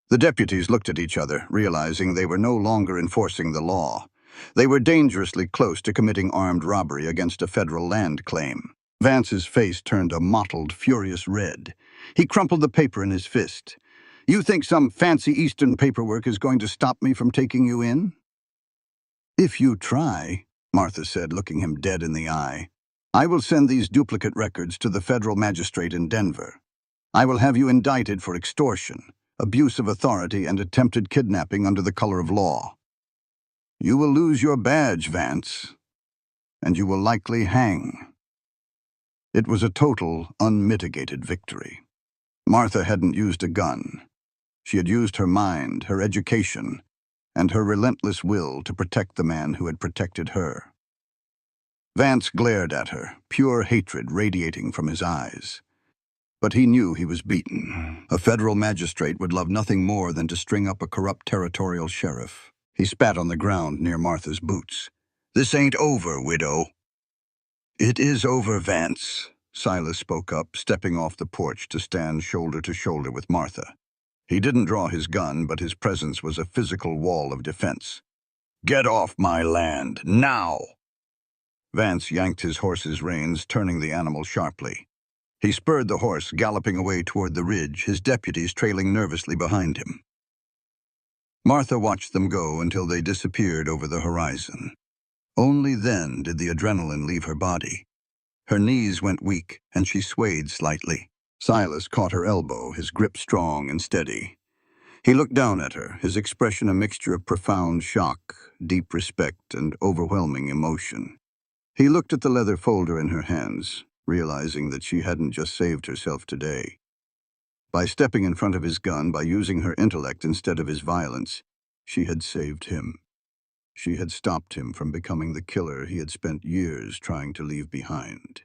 The deputies looked at each other, realizing they were no longer enforcing the law. They were dangerously close to committing armed robbery against a federal land claim. Vance's face turned a mottled, furious red. He crumpled the paper in his fist. "You think some fancy Eastern paperwork is going to stop me from taking you in?" "If you try," Martha said, looking him dead in the eye, "I will send these duplicate records to the federal magistrate in Denver. I will have you indicted for extortion, abuse of authority, and attempted kidnapping under the color of law. You will lose your badge, Vance, and you will likely hang. It was a total, unmitigated victory. Martha hadn't used a gun. She had used her mind, her education, and her relentless will to protect the man who had protected her. Vance glared at her, pure hatred radiating from his eyes. But he knew he was beaten. A federal magistrate would love nothing more than to string up a corrupt territorial sheriff. He spat on the ground near Martha's boots. "This ain't over, widow." "It is over, Vance," Silas spoke up, stepping off the porch to stand shoulder to shoulder with Martha. He didn't draw his gun, but his presence was a physical wall of defense. "Get off my land, now!" Vance yanked his horse's reins, turning the animal sharply. He spurred the horse, galloping away toward the ridge, his deputies trailing nervously behind him. Martha watched them go until they disappeared over the horizon. Only then did the adrenaline leave her body. Her knees went weak, and she swayed slightly. Silas caught her elbow, his grip strong and steady. He looked down at her, his expression a mixture of profound shock, deep respect, and overwhelming emotion. He looked at the leather folder in her hands, realizing that she hadn't just saved herself today. By stepping in front of his gun, by using her intellect instead of his violence, she had saved him. She had stopped him from becoming the killer he had spent years trying to leave behind.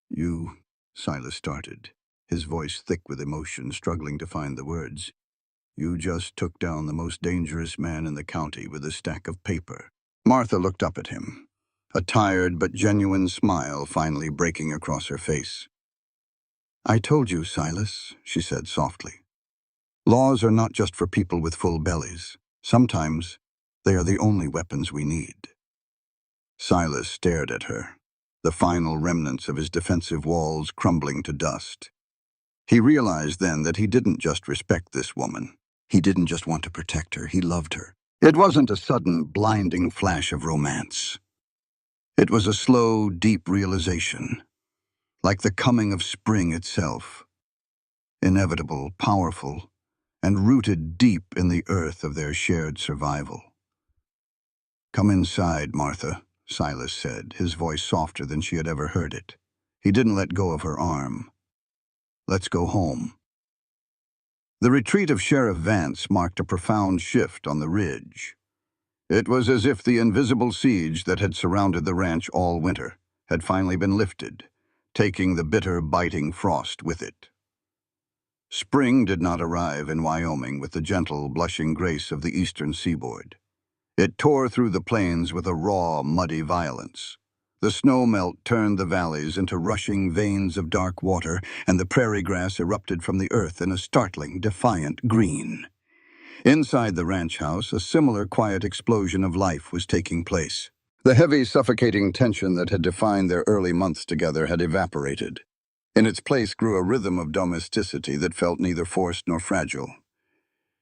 "You," Silas started, his voice thick with emotion, struggling to find the words. "You just took down the most dangerous man in the county with a stack of paper." Martha looked up at him, a tired but genuine smile finally breaking across her face. "I told you, Silas," she said softly. "Laws are not just for people with full bellies. Sometimes they are the only weapons we need." Silas stared at her, the final remnants of his defensive walls crumbling to dust. He realized then that he didn't just respect this woman. He didn't just want to protect her, he loved her. It wasn't a sudden, blinding flash of romance. It was a slow, deep realization, like the coming of spring itself. Inevitable, powerful, and rooted deep in the earth of their shared survival. "Come inside, Martha," Silas said, his voice softer than she had ever heard it. He didn't let go of her arm. "Let's go home." The retreat of Sheriff Vance marked a profound shift on the ridge. It was as if the invisible siege that had surrounded the ranch all winter had finally been lifted, taking the bitter, biting frost with it. Spring did not arrive in Wyoming with the gentle, blushing grace of the eastern seaboard. It tore through the plains with a raw, muddy violence. The snow melt turned the valleys into rushing veins of dark water, and the prairie grass erupted from the earth in a startling, defiant green. Inside the ranch house, a similar quiet explosion of life was taking place. The heavy, suffocating tension that had defined their early months together had evaporated. In its place grew a rhythm of domesticity that felt neither forced nor fragile.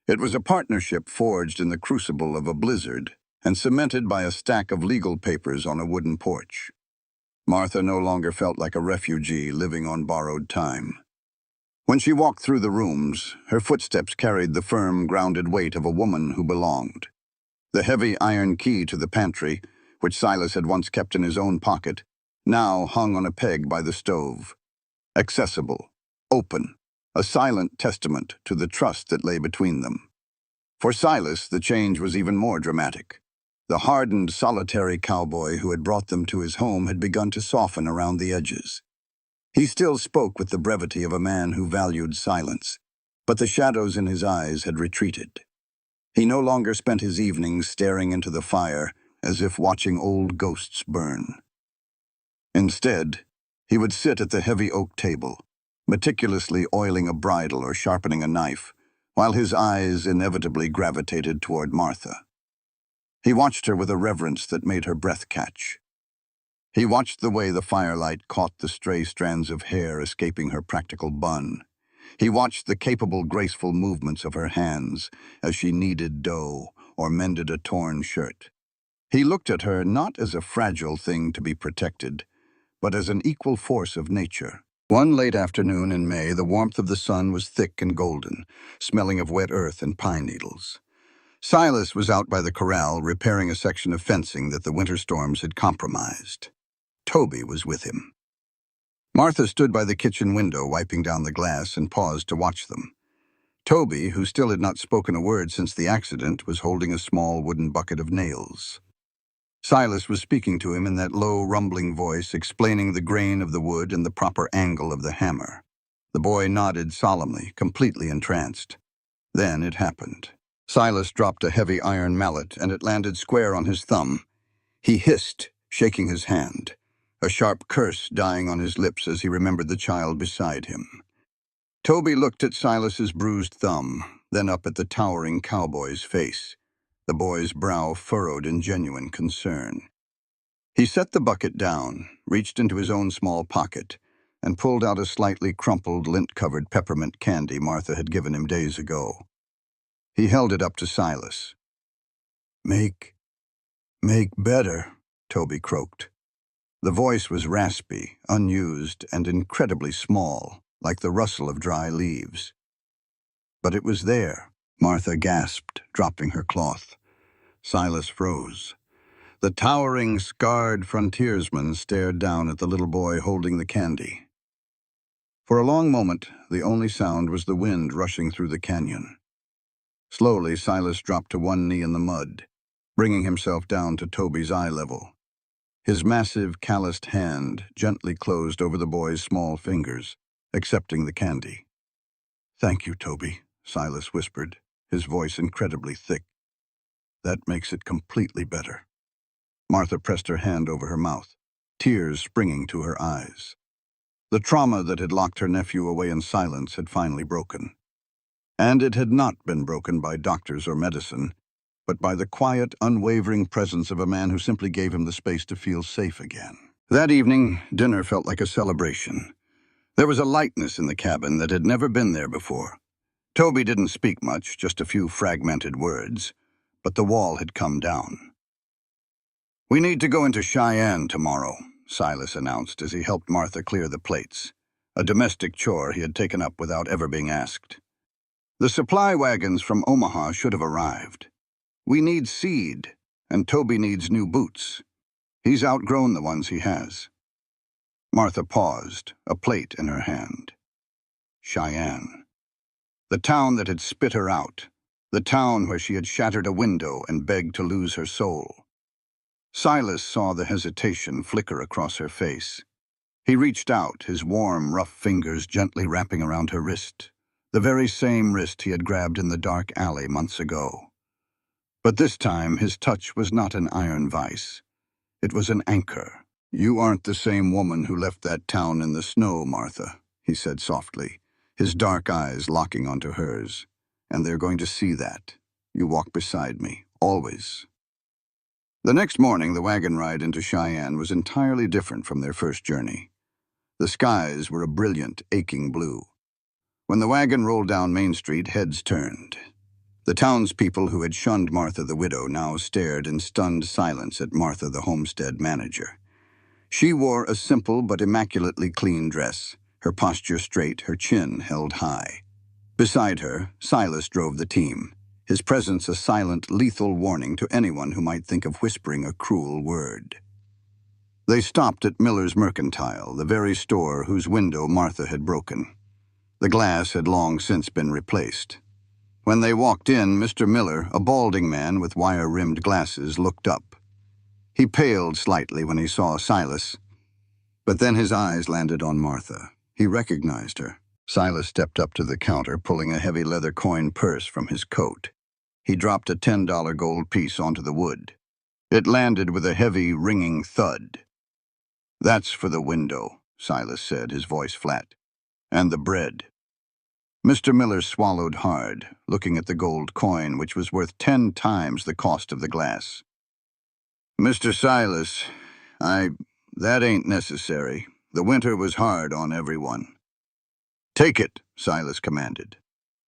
It was a partnership forged in the crucible of a blizzard and cemented by a stack of legal papers on a wooden porch. Martha no longer felt like a refugee living on borrowed time. When she walked through the rooms, her footsteps carried the firm, grounded weight of a woman who belonged. The heavy iron key to the pantry, which Silas had once kept in his own pocket, now hung on a peg by the stove. Accessible, open, a silent testament to the trust that lay between them. For Silas, the change was even more dramatic. The hardened, solitary cowboy who had brought them to his home had begun to soften around the edges. He still spoke with the brevity of a man who valued silence, but the shadows in his eyes had retreated. He no longer spent his evenings staring into the fire as if watching old ghosts burn. Instead, he would sit at the heavy oak table, meticulously oiling a bridle or sharpening a knife, while his eyes inevitably gravitated toward Martha. He watched her with a reverence that made her breath catch. He watched the way the firelight caught the stray strands of hair escaping her practical bun. He watched the capable, graceful movements of her hands as she kneaded dough or mended a torn shirt. He looked at her not as a fragile thing to be protected, but as an equal force of nature, One late afternoon in May, the warmth of the sun was thick and golden, smelling of wet earth and pine needles. Silas was out by the corral repairing a section of fencing that the winter storms had compromised. Toby was with him. Martha stood by the kitchen window, wiping down the glass, and paused to watch them. Toby, who still had not spoken a word since the accident, was holding a small wooden bucket of nails. Silas was speaking to him in that low, rumbling voice, explaining the grain of the wood and the proper angle of the hammer. The boy nodded solemnly, completely entranced. Then it happened. Silas dropped a heavy iron mallet, and it landed square on his thumb. He hissed, shaking his hand, a sharp curse dying on his lips as he remembered the child beside him. Toby looked at Silas's bruised thumb, then up at the towering cowboy's face, the boy's brow furrowed in genuine concern. He set the bucket down, reached into his own small pocket, and pulled out a slightly crumpled, lint-covered peppermint candy Martha had given him days ago. He held it up to Silas. Make better, Toby croaked. The voice was raspy, unused, and incredibly small, like the rustle of dry leaves. But it was there, Martha gasped, dropping her cloth. Silas froze. The towering, scarred frontiersman stared down at the little boy holding the candy. For a long moment, the only sound was the wind rushing through the canyon. Slowly, Silas dropped to one knee in the mud, bringing himself down to Toby's eye level. His massive, calloused hand gently closed over the boy's small fingers, accepting the candy. "Thank you, Toby," Silas whispered, his voice incredibly thick. "That makes it completely better." Martha pressed her hand over her mouth, tears springing to her eyes. The trauma that had locked her nephew away in silence had finally broken. And it had not been broken by doctors or medicine, but by the quiet, unwavering presence of a man who simply gave him the space to feel safe again. That evening, dinner felt like a celebration. There was a lightness in the cabin that had never been there before. Toby didn't speak much, just a few fragmented words, but the wall had come down. "We need to go into Cheyenne tomorrow," Silas announced as he helped Martha clear the plates, a domestic chore he had taken up without ever being asked. "The supply wagons from Omaha should have arrived. We need seed, and Toby needs new boots. He's outgrown the ones he has." Martha paused, a plate in her hand. Cheyenne. The town that had spit her out. The town where she had shattered a window and begged to lose her soul. Silas saw the hesitation flicker across her face. He reached out, his warm, rough fingers gently wrapping around her wrist, the very same wrist he had grabbed in the dark alley months ago. But this time, his touch was not an iron vice. It was an anchor. "You aren't the same woman who left that town in the snow, Martha," he said softly, his dark eyes locking onto hers. "And they're going to see that. You walk beside me, always." The next morning, the wagon ride into Cheyenne was entirely different from their first journey. The skies were a brilliant, aching blue. When the wagon rolled down Main Street, heads turned. The townspeople who had shunned Martha the widow now stared in stunned silence at Martha the homestead manager. She wore a simple but immaculately clean dress, her posture straight, her chin held high. Beside her, Silas drove the team, his presence a silent, lethal warning to anyone who might think of whispering a cruel word. They stopped at Miller's Mercantile, the very store whose window Martha had broken. The glass had long since been replaced. When they walked in, Mr. Miller, a balding man with wire-rimmed glasses, looked up. He paled slightly when he saw Silas, but then his eyes landed on Martha. He recognized her. Silas stepped up to the counter, pulling a heavy leather coin purse from his coat. He dropped a $10 gold piece onto the wood. It landed with a heavy, ringing thud. "That's for the window," Silas said, his voice flat. "And the bread." Mr. Miller swallowed hard, looking at the gold coin, which was worth 10 times the cost of the glass. "Mr. Silas, that ain't necessary. The winter was hard on everyone." "Take it," Silas commanded.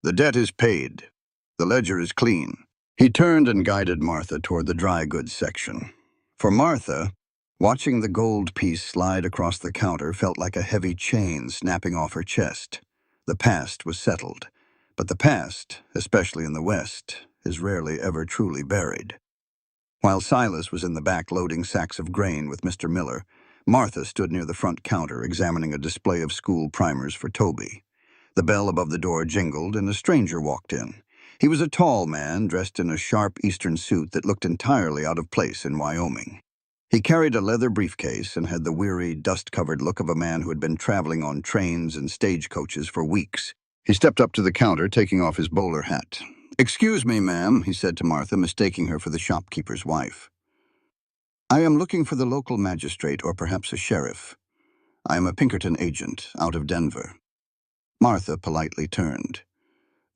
"The debt is paid. The ledger is clean." He turned and guided Martha toward the dry goods section. For Martha, Watching the gold piece slide across the counter felt like a heavy chain snapping off her chest. The past was settled, but the past, especially in the West, is rarely ever truly buried. While Silas was in the back loading sacks of grain with Mr. Miller, Martha stood near the front counter examining a display of school primers for Toby. The bell above the door jingled and a stranger walked in. He was a tall man dressed in a sharp Eastern suit that looked entirely out of place in Wyoming. He carried a leather briefcase and had the weary, dust-covered look of a man who had been traveling on trains and stagecoaches for weeks. He stepped up to the counter, taking off his bowler hat. "Excuse me, ma'am," he said to Martha, mistaking her for the shopkeeper's wife. "I am looking for the local magistrate or perhaps a sheriff. I am a Pinkerton agent, out of Denver." Martha politely turned.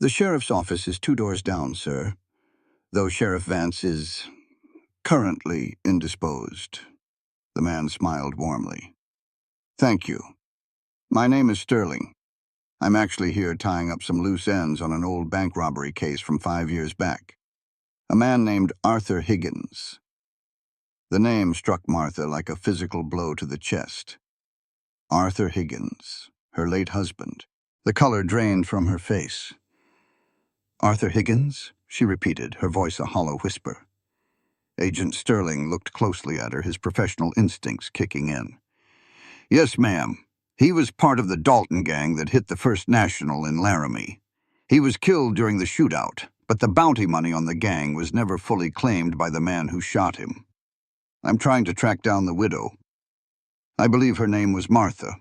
"The sheriff's office is 2 doors down, sir, though Sheriff Vance is currently indisposed." The man smiled warmly. "Thank you. My name is Sterling. I'm actually here tying up some loose ends on an old bank robbery case from 5 years back. A man named Arthur Higgins." The name struck Martha like a physical blow to the chest. Arthur Higgins, her late husband. The color drained from her face. "Arthur Higgins?" she repeated, her voice a hollow whisper. Agent Sterling looked closely at her, his professional instincts kicking in. "Yes, ma'am. He was part of the Dalton gang that hit the First National in Laramie. He was killed during the shootout, but the bounty money on the gang was never fully claimed by the man who shot him. I'm trying to track down the widow. I believe her name was Martha.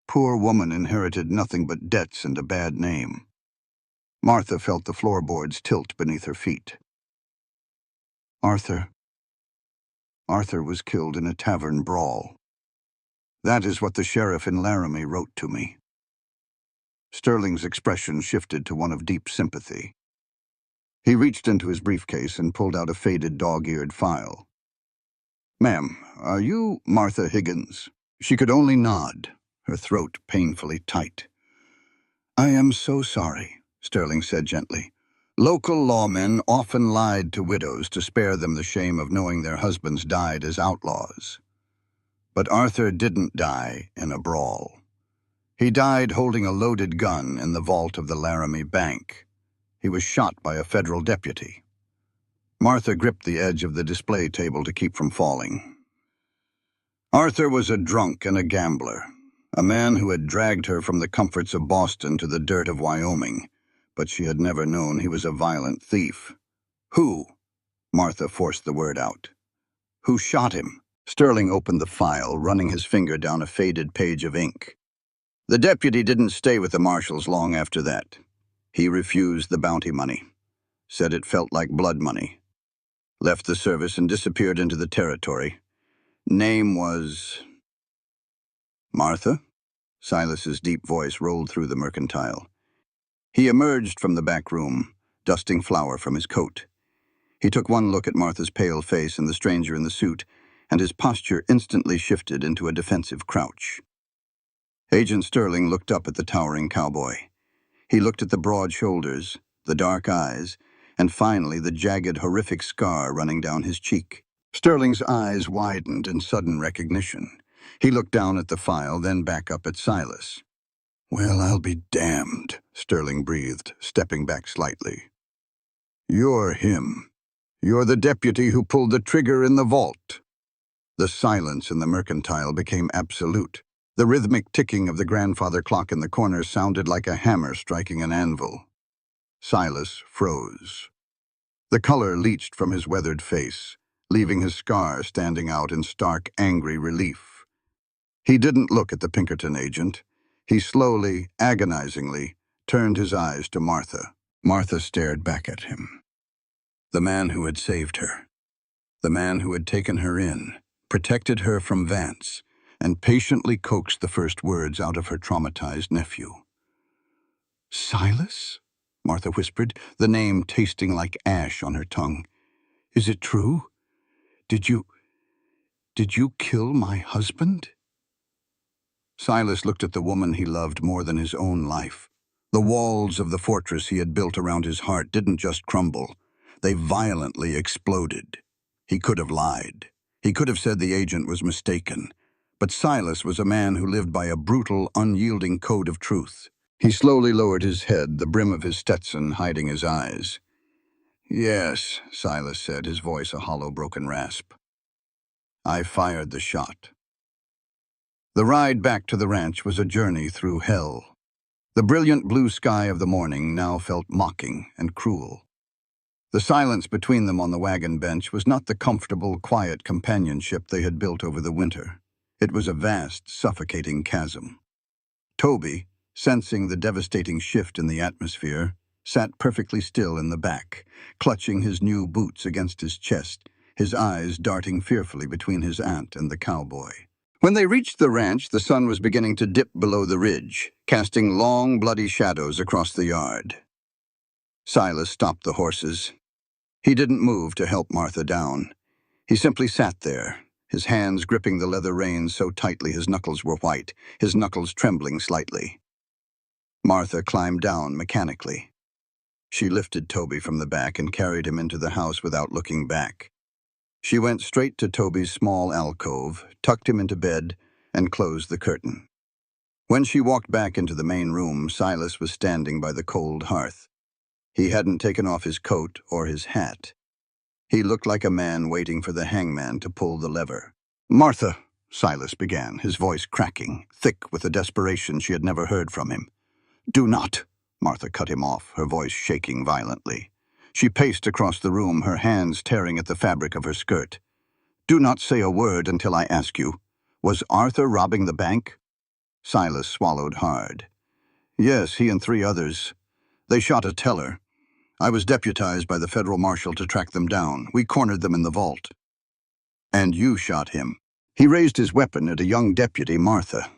Poor woman inherited nothing but debts and a bad name." Martha felt the floorboards tilt beneath her feet. Arthur was killed in a tavern brawl. That is what the sheriff in Laramie wrote to me." Sterling's expression shifted to one of deep sympathy. He reached into his briefcase and pulled out a faded dog-eared file. "Ma'am, are you Martha Higgins?" She could only nod, her throat painfully tight. "I am so sorry," Sterling said gently. "Local lawmen often lied to widows to spare them the shame of knowing their husbands died as outlaws. But Arthur didn't die in a brawl. He died holding a loaded gun in the vault of the Laramie Bank. He was shot by a federal deputy." Martha gripped the edge of the display table to keep from falling. "Arthur was a drunk and a gambler, a man who had dragged her from the comforts of Boston to the dirt of Wyoming, but she had never known he was a violent thief." "Who?" Martha forced the word out. "Who shot him?" Sterling opened the file, running his finger down a faded page of ink. "The deputy didn't stay with the marshals long after that. He refused the bounty money, said it felt like blood money, left the service and disappeared into the territory. Name was..." "Martha?" Silas's deep voice rolled through the mercantile. He emerged from the back room, dusting flour from his coat. He took one look at Martha's pale face and the stranger in the suit, and his posture instantly shifted into a defensive crouch. Agent Sterling looked up at the towering cowboy. He looked at the broad shoulders, the dark eyes, and finally the jagged, horrific scar running down his cheek. Sterling's eyes widened in sudden recognition. He looked down at the file, then back up at Silas. "Well, I'll be damned," Sterling breathed, stepping back slightly. "You're him. You're the deputy who pulled the trigger in the vault." The silence in the mercantile became absolute. The rhythmic ticking of the grandfather clock in the corner sounded like a hammer striking an anvil. Silas froze. The color leached from his weathered face, leaving his scar standing out in stark, angry relief. He didn't look at the Pinkerton agent. He slowly, agonizingly, turned his eyes to Martha. Martha stared back at him. The man who had saved her. The man who had taken her in, protected her from Vance, and patiently coaxed the first words out of her traumatized nephew. "Silas?" Martha whispered, the name tasting like ash on her tongue. "Is it true? Did you kill my husband?" Silas looked at the woman he loved more than his own life. The walls of the fortress he had built around his heart didn't just crumble. They violently exploded. He could have lied. He could have said the agent was mistaken, but Silas was a man who lived by a brutal, unyielding code of truth. He slowly lowered his head, the brim of his Stetson hiding his eyes. "Yes," Silas said, his voice a hollow, broken rasp. "I fired the shot." The ride back to the ranch was a journey through hell. The brilliant blue sky of the morning now felt mocking and cruel. The silence between them on the wagon bench was not the comfortable, quiet companionship they had built over the winter. It was a vast, suffocating chasm. Toby, sensing the devastating shift in the atmosphere, sat perfectly still in the back, clutching his new boots against his chest, his eyes darting fearfully between his aunt and the cowboy. When they reached the ranch, the sun was beginning to dip below the ridge, casting long, bloody shadows across the yard. Silas stopped the horses. He didn't move to help Martha down. He simply sat there, his hands gripping the leather reins so tightly his knuckles were white, his knuckles trembling slightly. Martha climbed down mechanically. She lifted Toby from the back and carried him into the house without looking back. She went straight to Toby's small alcove, tucked him into bed, and closed the curtain. When she walked back into the main room, Silas was standing by the cold hearth. He hadn't taken off his coat or his hat. He looked like a man waiting for the hangman to pull the lever. "Martha," Silas began, his voice cracking, thick with a desperation she had never heard from him. "Do not," Martha cut him off, her voice shaking violently. She paced across the room, her hands tearing at the fabric of her skirt. "Do not say a word until I ask you. Was Arthur robbing the bank?" Silas swallowed hard. "Yes, he and 3 others. They shot a teller. I was deputized by the federal marshal to track them down. We cornered them in the vault." "And you shot him?" He raised his weapon at a young deputy, Martha.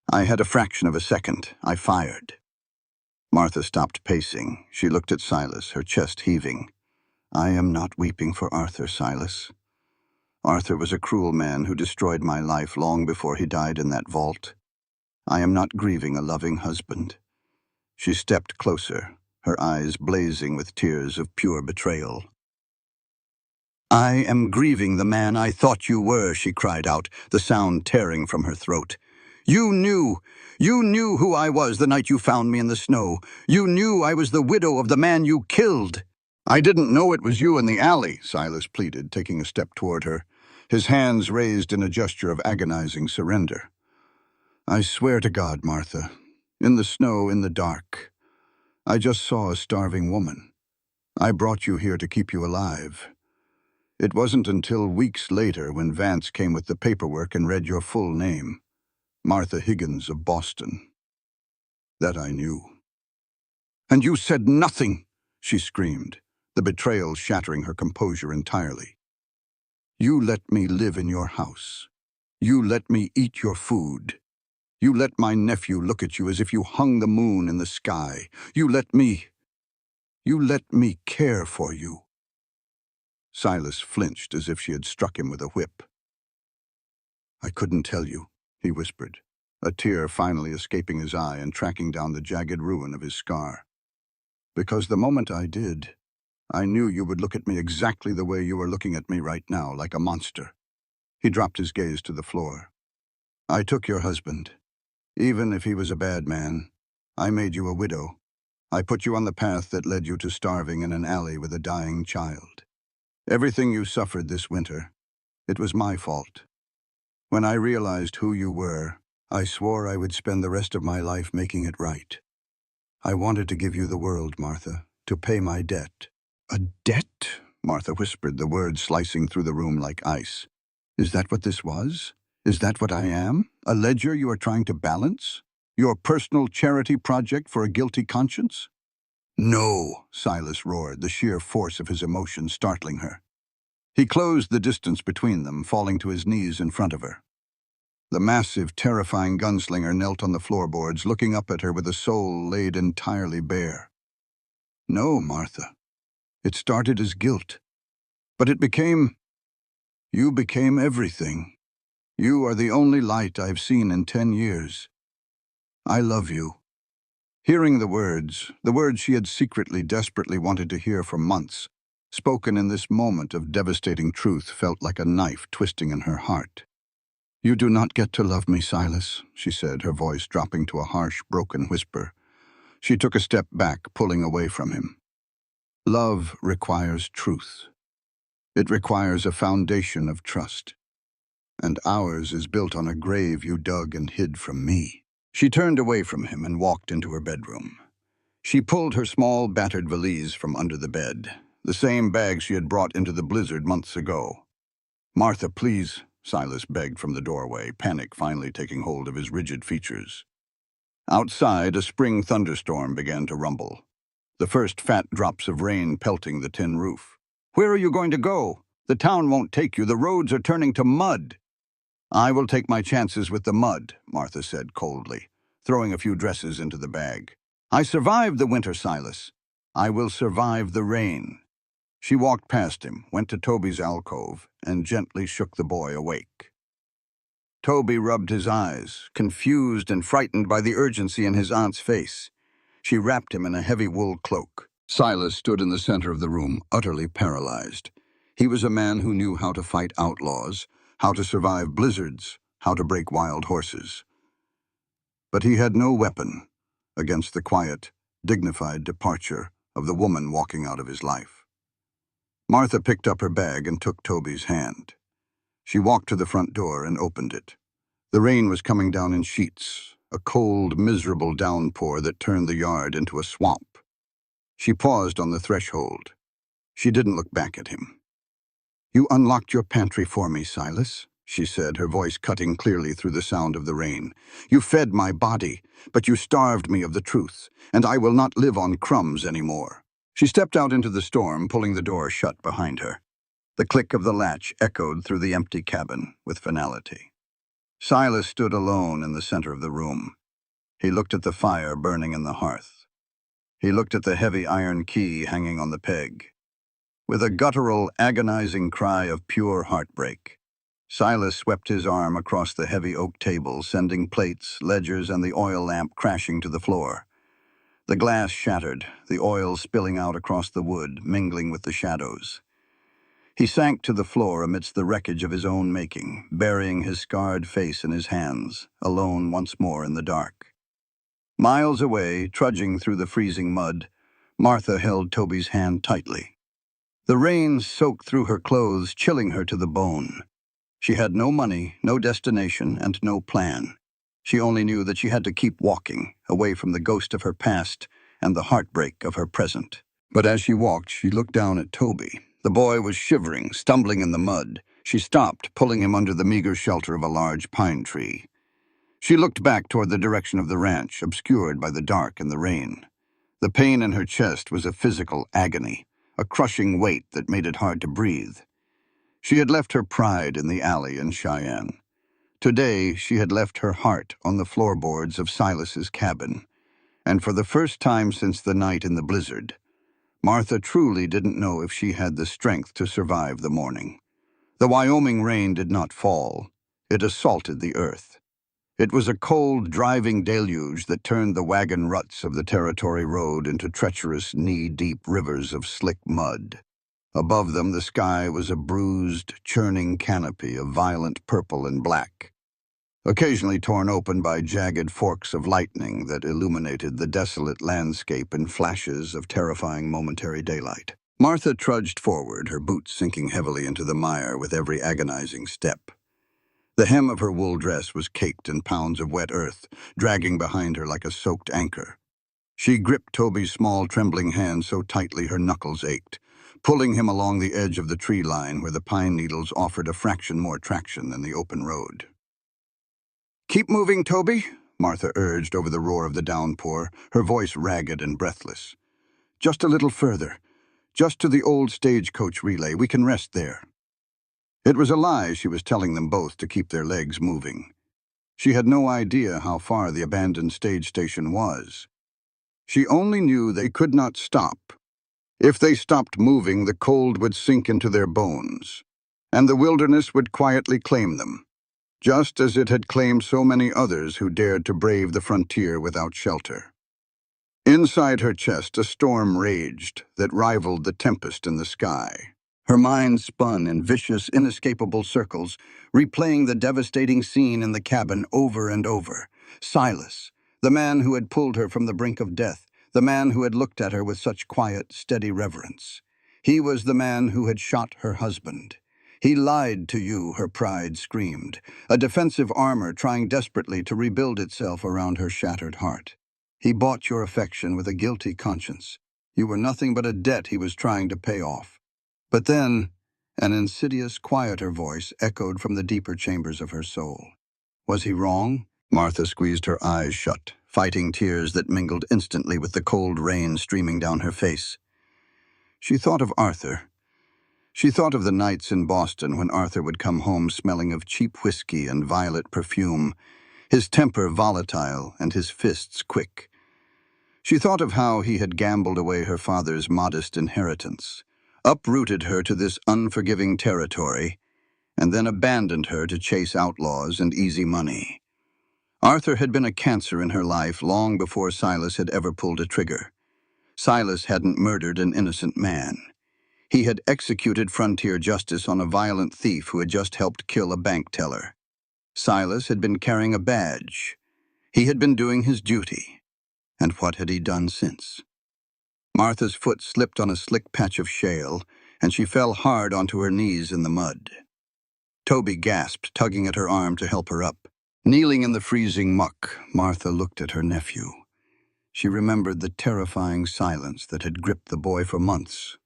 "I had a fraction of a second. I fired." Martha stopped pacing. She looked at Silas, her chest heaving. "I am not weeping for Arthur, Silas. Arthur was a cruel man who destroyed my life long before he died in that vault. I am not grieving a loving husband." She stepped closer, her eyes blazing with tears of pure betrayal. "I am grieving the man I thought you were," she cried out, the sound tearing from her throat. You knew who I was the night you found me in the snow. You knew I was the widow of the man you killed." "I didn't know it was you in the alley," Silas pleaded, taking a step toward her, his hands raised in a gesture of agonizing surrender. "I swear to God, Martha, in the snow, in the dark, I just saw a starving woman. I brought you here to keep you alive. It wasn't until weeks later when Vance came with the paperwork and read your full name, Martha Higgins of Boston, that I knew." "And you said nothing," she screamed, the betrayal shattering her composure entirely. "You let me live in your house. You let me eat your food. You let my nephew look at you as if you hung the moon in the sky. You let me care for you." Silas flinched as if she had struck him with a whip. "I couldn't tell you," he whispered, a tear finally escaping his eye and tracking down the jagged ruin of his scar. "Because the moment I did, I knew you would look at me exactly the way you are looking at me right now, like a monster." He dropped his gaze to the floor. "I took your husband. Even if he was a bad man, I made you a widow. I put you on the path that led you to starving in an alley with a dying child. Everything you suffered this winter, it was my fault. When I realized who you were, I swore I would spend the rest of my life making it right. I wanted to give you the world, Martha, to pay my debt." "A debt?" Martha whispered, the words slicing through the room like ice. "Is that what this was? Is that what I am? A ledger you are trying to balance? Your personal charity project for a guilty conscience?" "No," Silas roared, the sheer force of his emotion startling her. He closed the distance between them, falling to his knees in front of her. The massive, terrifying gunslinger knelt on the floorboards, looking up at her with a soul laid entirely bare. "No, Martha. It started as guilt. But you became everything. You are the only light I've seen in 10 years. I love you." Hearing the words she had secretly, desperately wanted to hear for months, spoken in this moment of devastating truth, felt like a knife twisting in her heart. "You do not get to love me, Silas," she said, her voice dropping to a harsh, broken whisper. She took a step back, pulling away from him. "Love requires truth. It requires a foundation of trust. And ours is built on a grave you dug and hid from me." She turned away from him and walked into her bedroom. She pulled her small, battered valise from under the bed, the same bag she had brought into the blizzard months ago. "Martha, please," Silas begged from the doorway, panic finally taking hold of his rigid features. Outside, a spring thunderstorm began to rumble, the first fat drops of rain pelting the tin roof. "Where are you going to go? The town won't take you. The roads are turning to mud." "I will take my chances with the mud," Martha said coldly, throwing a few dresses into the bag. "I survived the winter, Silas. I will survive the rain." She walked past him, went to Toby's alcove, and gently shook the boy awake. Toby rubbed his eyes, confused and frightened by the urgency in his aunt's face. She wrapped him in a heavy wool cloak. Silas stood in the center of the room, utterly paralyzed. He was a man who knew how to fight outlaws, how to survive blizzards, how to break wild horses. But he had no weapon against the quiet, dignified departure of the woman walking out of his life. Martha picked up her bag and took Toby's hand. She walked to the front door and opened it. The rain was coming down in sheets, a cold, miserable downpour that turned the yard into a swamp. She paused on the threshold. She didn't look back at him. "You unlocked your pantry for me, Silas," she said, her voice cutting clearly through the sound of the rain. "You fed my body, but you starved me of the truth, and I will not live on crumbs anymore." She stepped out into the storm, pulling the door shut behind her. The click of the latch echoed through the empty cabin with finality. Silas stood alone in the center of the room. He looked at the fire burning in the hearth. He looked at the heavy iron key hanging on the peg. With a guttural, agonizing cry of pure heartbreak, Silas swept his arm across the heavy oak table, sending plates, ledgers, and the oil lamp crashing to the floor. The glass shattered, the oil spilling out across the wood, mingling with the shadows. He sank to the floor amidst the wreckage of his own making, burying his scarred face in his hands, alone once more in the dark. Miles away, trudging through the freezing mud, Martha held Toby's hand tightly. The rain soaked through her clothes, chilling her to the bone. She had no money, no destination, and no plan. She only knew that she had to keep walking, away from the ghost of her past and the heartbreak of her present. But as she walked, she looked down at Toby. The boy was shivering, stumbling in the mud. She stopped, pulling him under the meager shelter of a large pine tree. She looked back toward the direction of the ranch, obscured by the dark and the rain. The pain in her chest was a physical agony, a crushing weight that made it hard to breathe. She had left her pride in the alley in Cheyenne. Today, she had left her heart on the floorboards of Silas's cabin. And for the first time since the night in the blizzard, Martha truly didn't know if she had the strength to survive the morning. The Wyoming rain did not fall. It assaulted the earth. It was a cold, driving deluge that turned the wagon ruts of the territory road into treacherous, knee-deep rivers of slick mud. Above them, the sky was a bruised, churning canopy of violent purple and black, occasionally torn open by jagged forks of lightning that illuminated the desolate landscape in flashes of terrifying momentary daylight. Martha trudged forward, her boots sinking heavily into the mire with every agonizing step. The hem of her wool dress was caked in pounds of wet earth, dragging behind her like a soaked anchor. She gripped Toby's small, trembling hand so tightly her knuckles ached, pulling him along the edge of the tree line where the pine needles offered a fraction more traction than the open road. "Keep moving, Toby," Martha urged over the roar of the downpour, her voice ragged and breathless. "Just a little further. Just to the old stagecoach relay. We can rest there." It was a lie she was telling them both to keep their legs moving. She had no idea how far the abandoned stage station was. She only knew they could not stop. If they stopped moving, the cold would sink into their bones, and the wilderness would quietly claim them, just as it had claimed so many others who dared to brave the frontier without shelter. Inside her chest, a storm raged that rivaled the tempest in the sky. Her mind spun in vicious, inescapable circles, replaying the devastating scene in the cabin over and over. Silas, the man who had pulled her from the brink of death, the man who had looked at her with such quiet, steady reverence. He was the man who had shot her husband. He lied to you, her pride screamed, a defensive armor trying desperately to rebuild itself around her shattered heart. He bought your affection with a guilty conscience. You were nothing but a debt he was trying to pay off. But then, an insidious, quieter voice echoed from the deeper chambers of her soul. Was he wrong? Martha squeezed her eyes shut, fighting tears that mingled instantly with the cold rain streaming down her face. She thought of Arthur. She thought of the nights in Boston when Arthur would come home smelling of cheap whiskey and violet perfume, his temper volatile and his fists quick. She thought of how he had gambled away her father's modest inheritance, uprooted her to this unforgiving territory, and then abandoned her to chase outlaws and easy money. Arthur had been a cancer in her life long before Silas had ever pulled a trigger. Silas hadn't murdered an innocent man. He had executed frontier justice on a violent thief who had just helped kill a bank teller. Silas had been carrying a badge. He had been doing his duty. And what had he done since? Martha's foot slipped on a slick patch of shale, and she fell hard onto her knees in the mud. Toby gasped, tugging at her arm to help her up. Kneeling in the freezing muck, Martha looked at her nephew. She remembered the terrifying silence that had gripped the boy for months.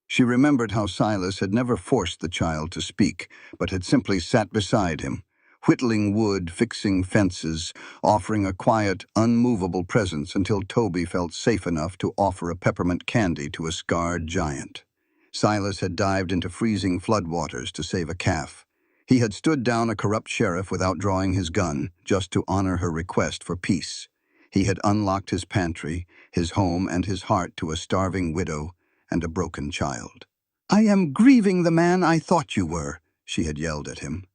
She remembered how Silas had never forced the child to speak, but had simply sat beside him, whittling wood, fixing fences, offering a quiet, unmovable presence until Toby felt safe enough to offer a peppermint candy to a scarred giant. Silas had dived into freezing floodwaters to save a calf. He had stood down a corrupt sheriff without drawing his gun, just to honor her request for peace. He had unlocked his pantry, his home, and his heart to a starving widow and a broken child. "I am grieving the man I thought you were," she had yelled at him.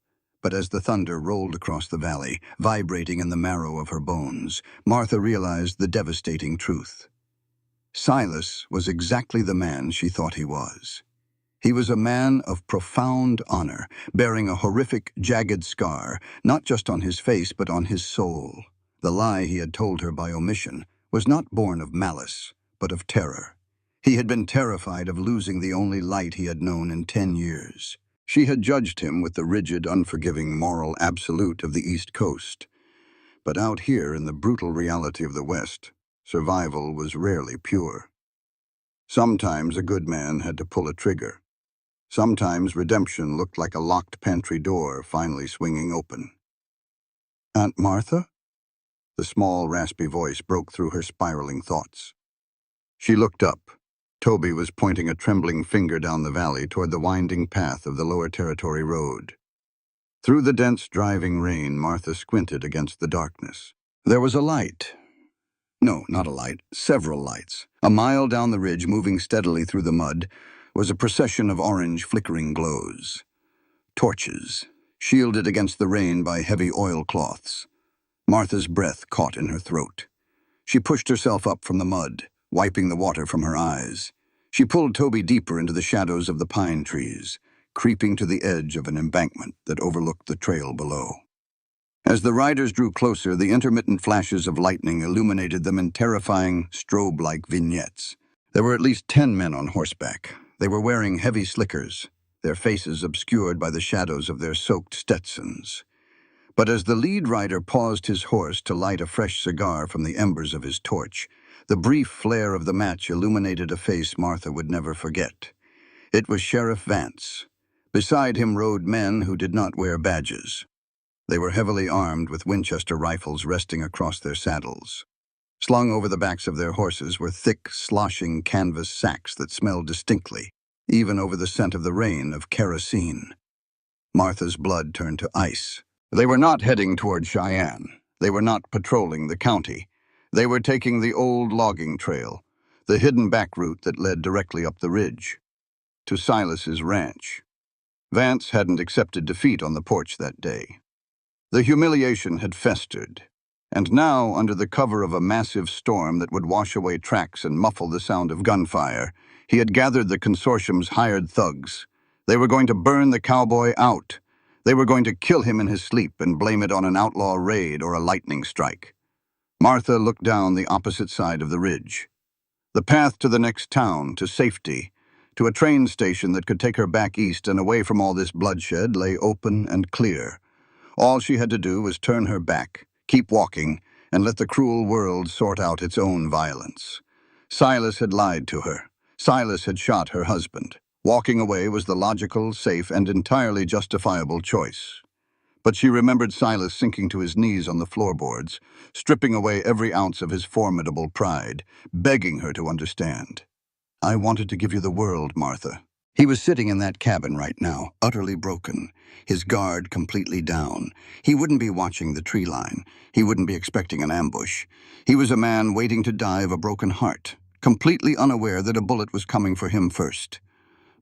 But as the thunder rolled across the valley, vibrating in the marrow of her bones, Martha realized the devastating truth. Silas was exactly the man she thought he was. He was a man of profound honor, bearing a horrific, jagged scar, not just on his face but on his soul. The lie he had told her by omission was not born of malice, but of terror. He had been terrified of losing the only light he had known in 10 years. She had judged him with the rigid, unforgiving moral absolute of the East Coast. But out here in the brutal reality of the West, survival was rarely pure. Sometimes a good man had to pull a trigger. Sometimes redemption looked like a locked pantry door finally swinging open. "Aunt Martha?" The small, raspy voice broke through her spiraling thoughts. She looked up. Toby was pointing a trembling finger down the valley toward the winding path of the Lower Territory Road. Through the dense, driving rain, Martha squinted against the darkness. There was a light. No, not a light. Several lights. A mile down the ridge, moving steadily through the mud, was a procession of orange, flickering glows. Torches, shielded against the rain by heavy oilcloths. Martha's breath caught in her throat. She pushed herself up from the mud, wiping the water from her eyes. She pulled Toby deeper into the shadows of the pine trees, creeping to the edge of an embankment that overlooked the trail below. As the riders drew closer, the intermittent flashes of lightning illuminated them in terrifying, strobe-like vignettes. There were at least 10 men on horseback. They were wearing heavy slickers, their faces obscured by the shadows of their soaked Stetsons. But as the lead rider paused his horse to light a fresh cigar from the embers of his torch, the brief flare of the match illuminated a face Martha would never forget. It was Sheriff Vance. Beside him rode men who did not wear badges. They were heavily armed with Winchester rifles resting across their saddles. Slung over the backs of their horses were thick, sloshing canvas sacks that smelled distinctly, even over the scent of the rain, of kerosene. Martha's blood turned to ice. They were not heading toward Cheyenne. They were not patrolling the county. They were taking the old logging trail, the hidden back route that led directly up the ridge, to Silas's ranch. Vance hadn't accepted defeat on the porch that day. The humiliation had festered, And now, under the cover of a massive storm that would wash away tracks and muffle the sound of gunfire, he had gathered the consortium's hired thugs. They were going to burn the cowboy out. They were going to kill him in his sleep and blame it on an outlaw raid or a lightning strike. Martha looked down the opposite side of the ridge. The path to the next town, to safety, to a train station that could take her back east and away from all this bloodshed, lay open and clear. All she had to do was turn her back, keep walking, and let the cruel world sort out its own violence. Silas had lied to her. Silas had shot her husband. Walking away was the logical, safe, and entirely justifiable choice. But she remembered Silas sinking to his knees on the floorboards, stripping away every ounce of his formidable pride, begging her to understand. "I wanted to give you the world, Martha." He was sitting in that cabin right now, utterly broken, his guard completely down. He wouldn't be watching the tree line. He wouldn't be expecting an ambush. He was a man waiting to die of a broken heart, completely unaware that a bullet was coming for him first.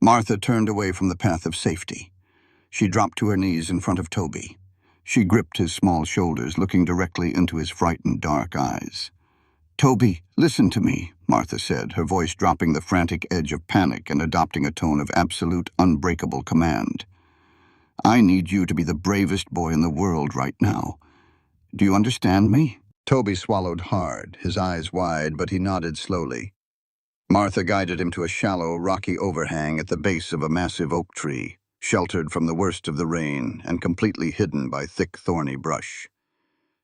Martha turned away from the path of safety. She dropped to her knees in front of Toby. She gripped his small shoulders, looking directly into his frightened dark eyes. "Toby, listen to me," Martha said, her voice dropping the frantic edge of panic and adopting a tone of absolute, unbreakable command. "I need you to be the bravest boy in the world right now. Do you understand me?" Toby swallowed hard, his eyes wide, but he nodded slowly. Martha guided him to a shallow, rocky overhang at the base of a massive oak tree, sheltered from the worst of the rain and completely hidden by thick, thorny brush.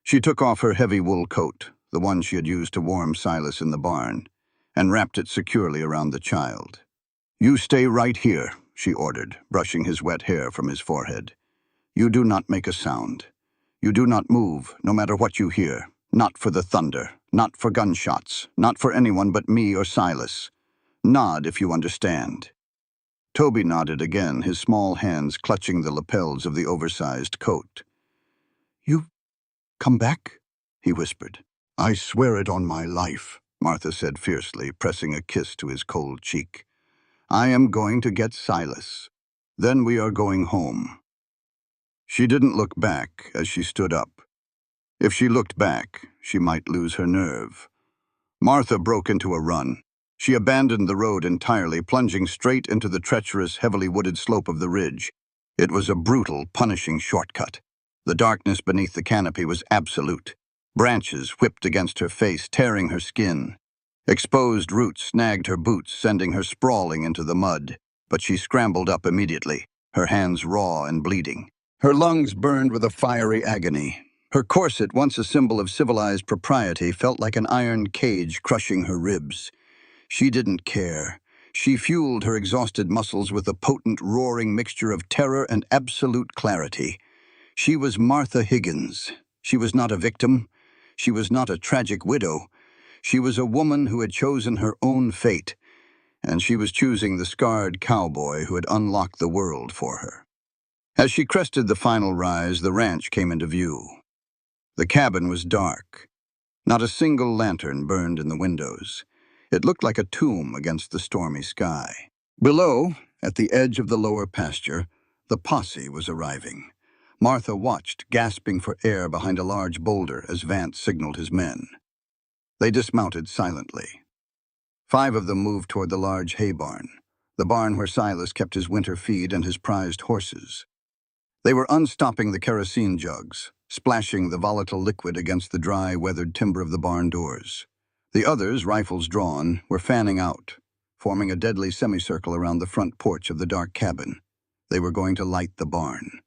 She took off her heavy wool coat, the one she had used to warm Silas in the barn, and wrapped it securely around the child. "You stay right here," she ordered, brushing his wet hair from his forehead. "You do not make a sound. You do not move, no matter what you hear. Not for the thunder, not for gunshots, not for anyone but me or Silas. Nod if you understand." Toby nodded again, his small hands clutching the lapels of the oversized coat. "You've come back?" he whispered. "I swear it on my life," Martha said fiercely, pressing a kiss to his cold cheek. "I am going to get Silas. Then we are going home." She didn't look back as she stood up. If she looked back, she might lose her nerve. Martha broke into a run. She abandoned the road entirely, plunging straight into the treacherous, heavily wooded slope of the ridge. It was a brutal, punishing shortcut. The darkness beneath the canopy was absolute. Branches whipped against her face, tearing her skin. Exposed roots snagged her boots, sending her sprawling into the mud. But she scrambled up immediately, her hands raw and bleeding. Her lungs burned with a fiery agony. Her corset, once a symbol of civilized propriety, felt like an iron cage crushing her ribs. She didn't care. She fueled her exhausted muscles with a potent, roaring mixture of terror and absolute clarity. She was Martha Higgins. She was not a victim. She was not a tragic widow. She was a woman who had chosen her own fate, and she was choosing the scarred cowboy who had unlocked the world for her. As she crested the final rise, the ranch came into view. The cabin was dark. Not a single lantern burned in the windows. It looked like a tomb against the stormy sky. Below, at the edge of the lower pasture, the posse was arriving. Martha watched, gasping for air behind a large boulder as Vance signaled his men. They dismounted silently. 5 of them moved toward the large hay barn, the barn where Silas kept his winter feed and his prized horses. They were unstopping the kerosene jugs, splashing the volatile liquid against the dry, weathered timber of the barn doors. The others, rifles drawn, were fanning out, forming a deadly semicircle around the front porch of the dark cabin. They were going to light the barn.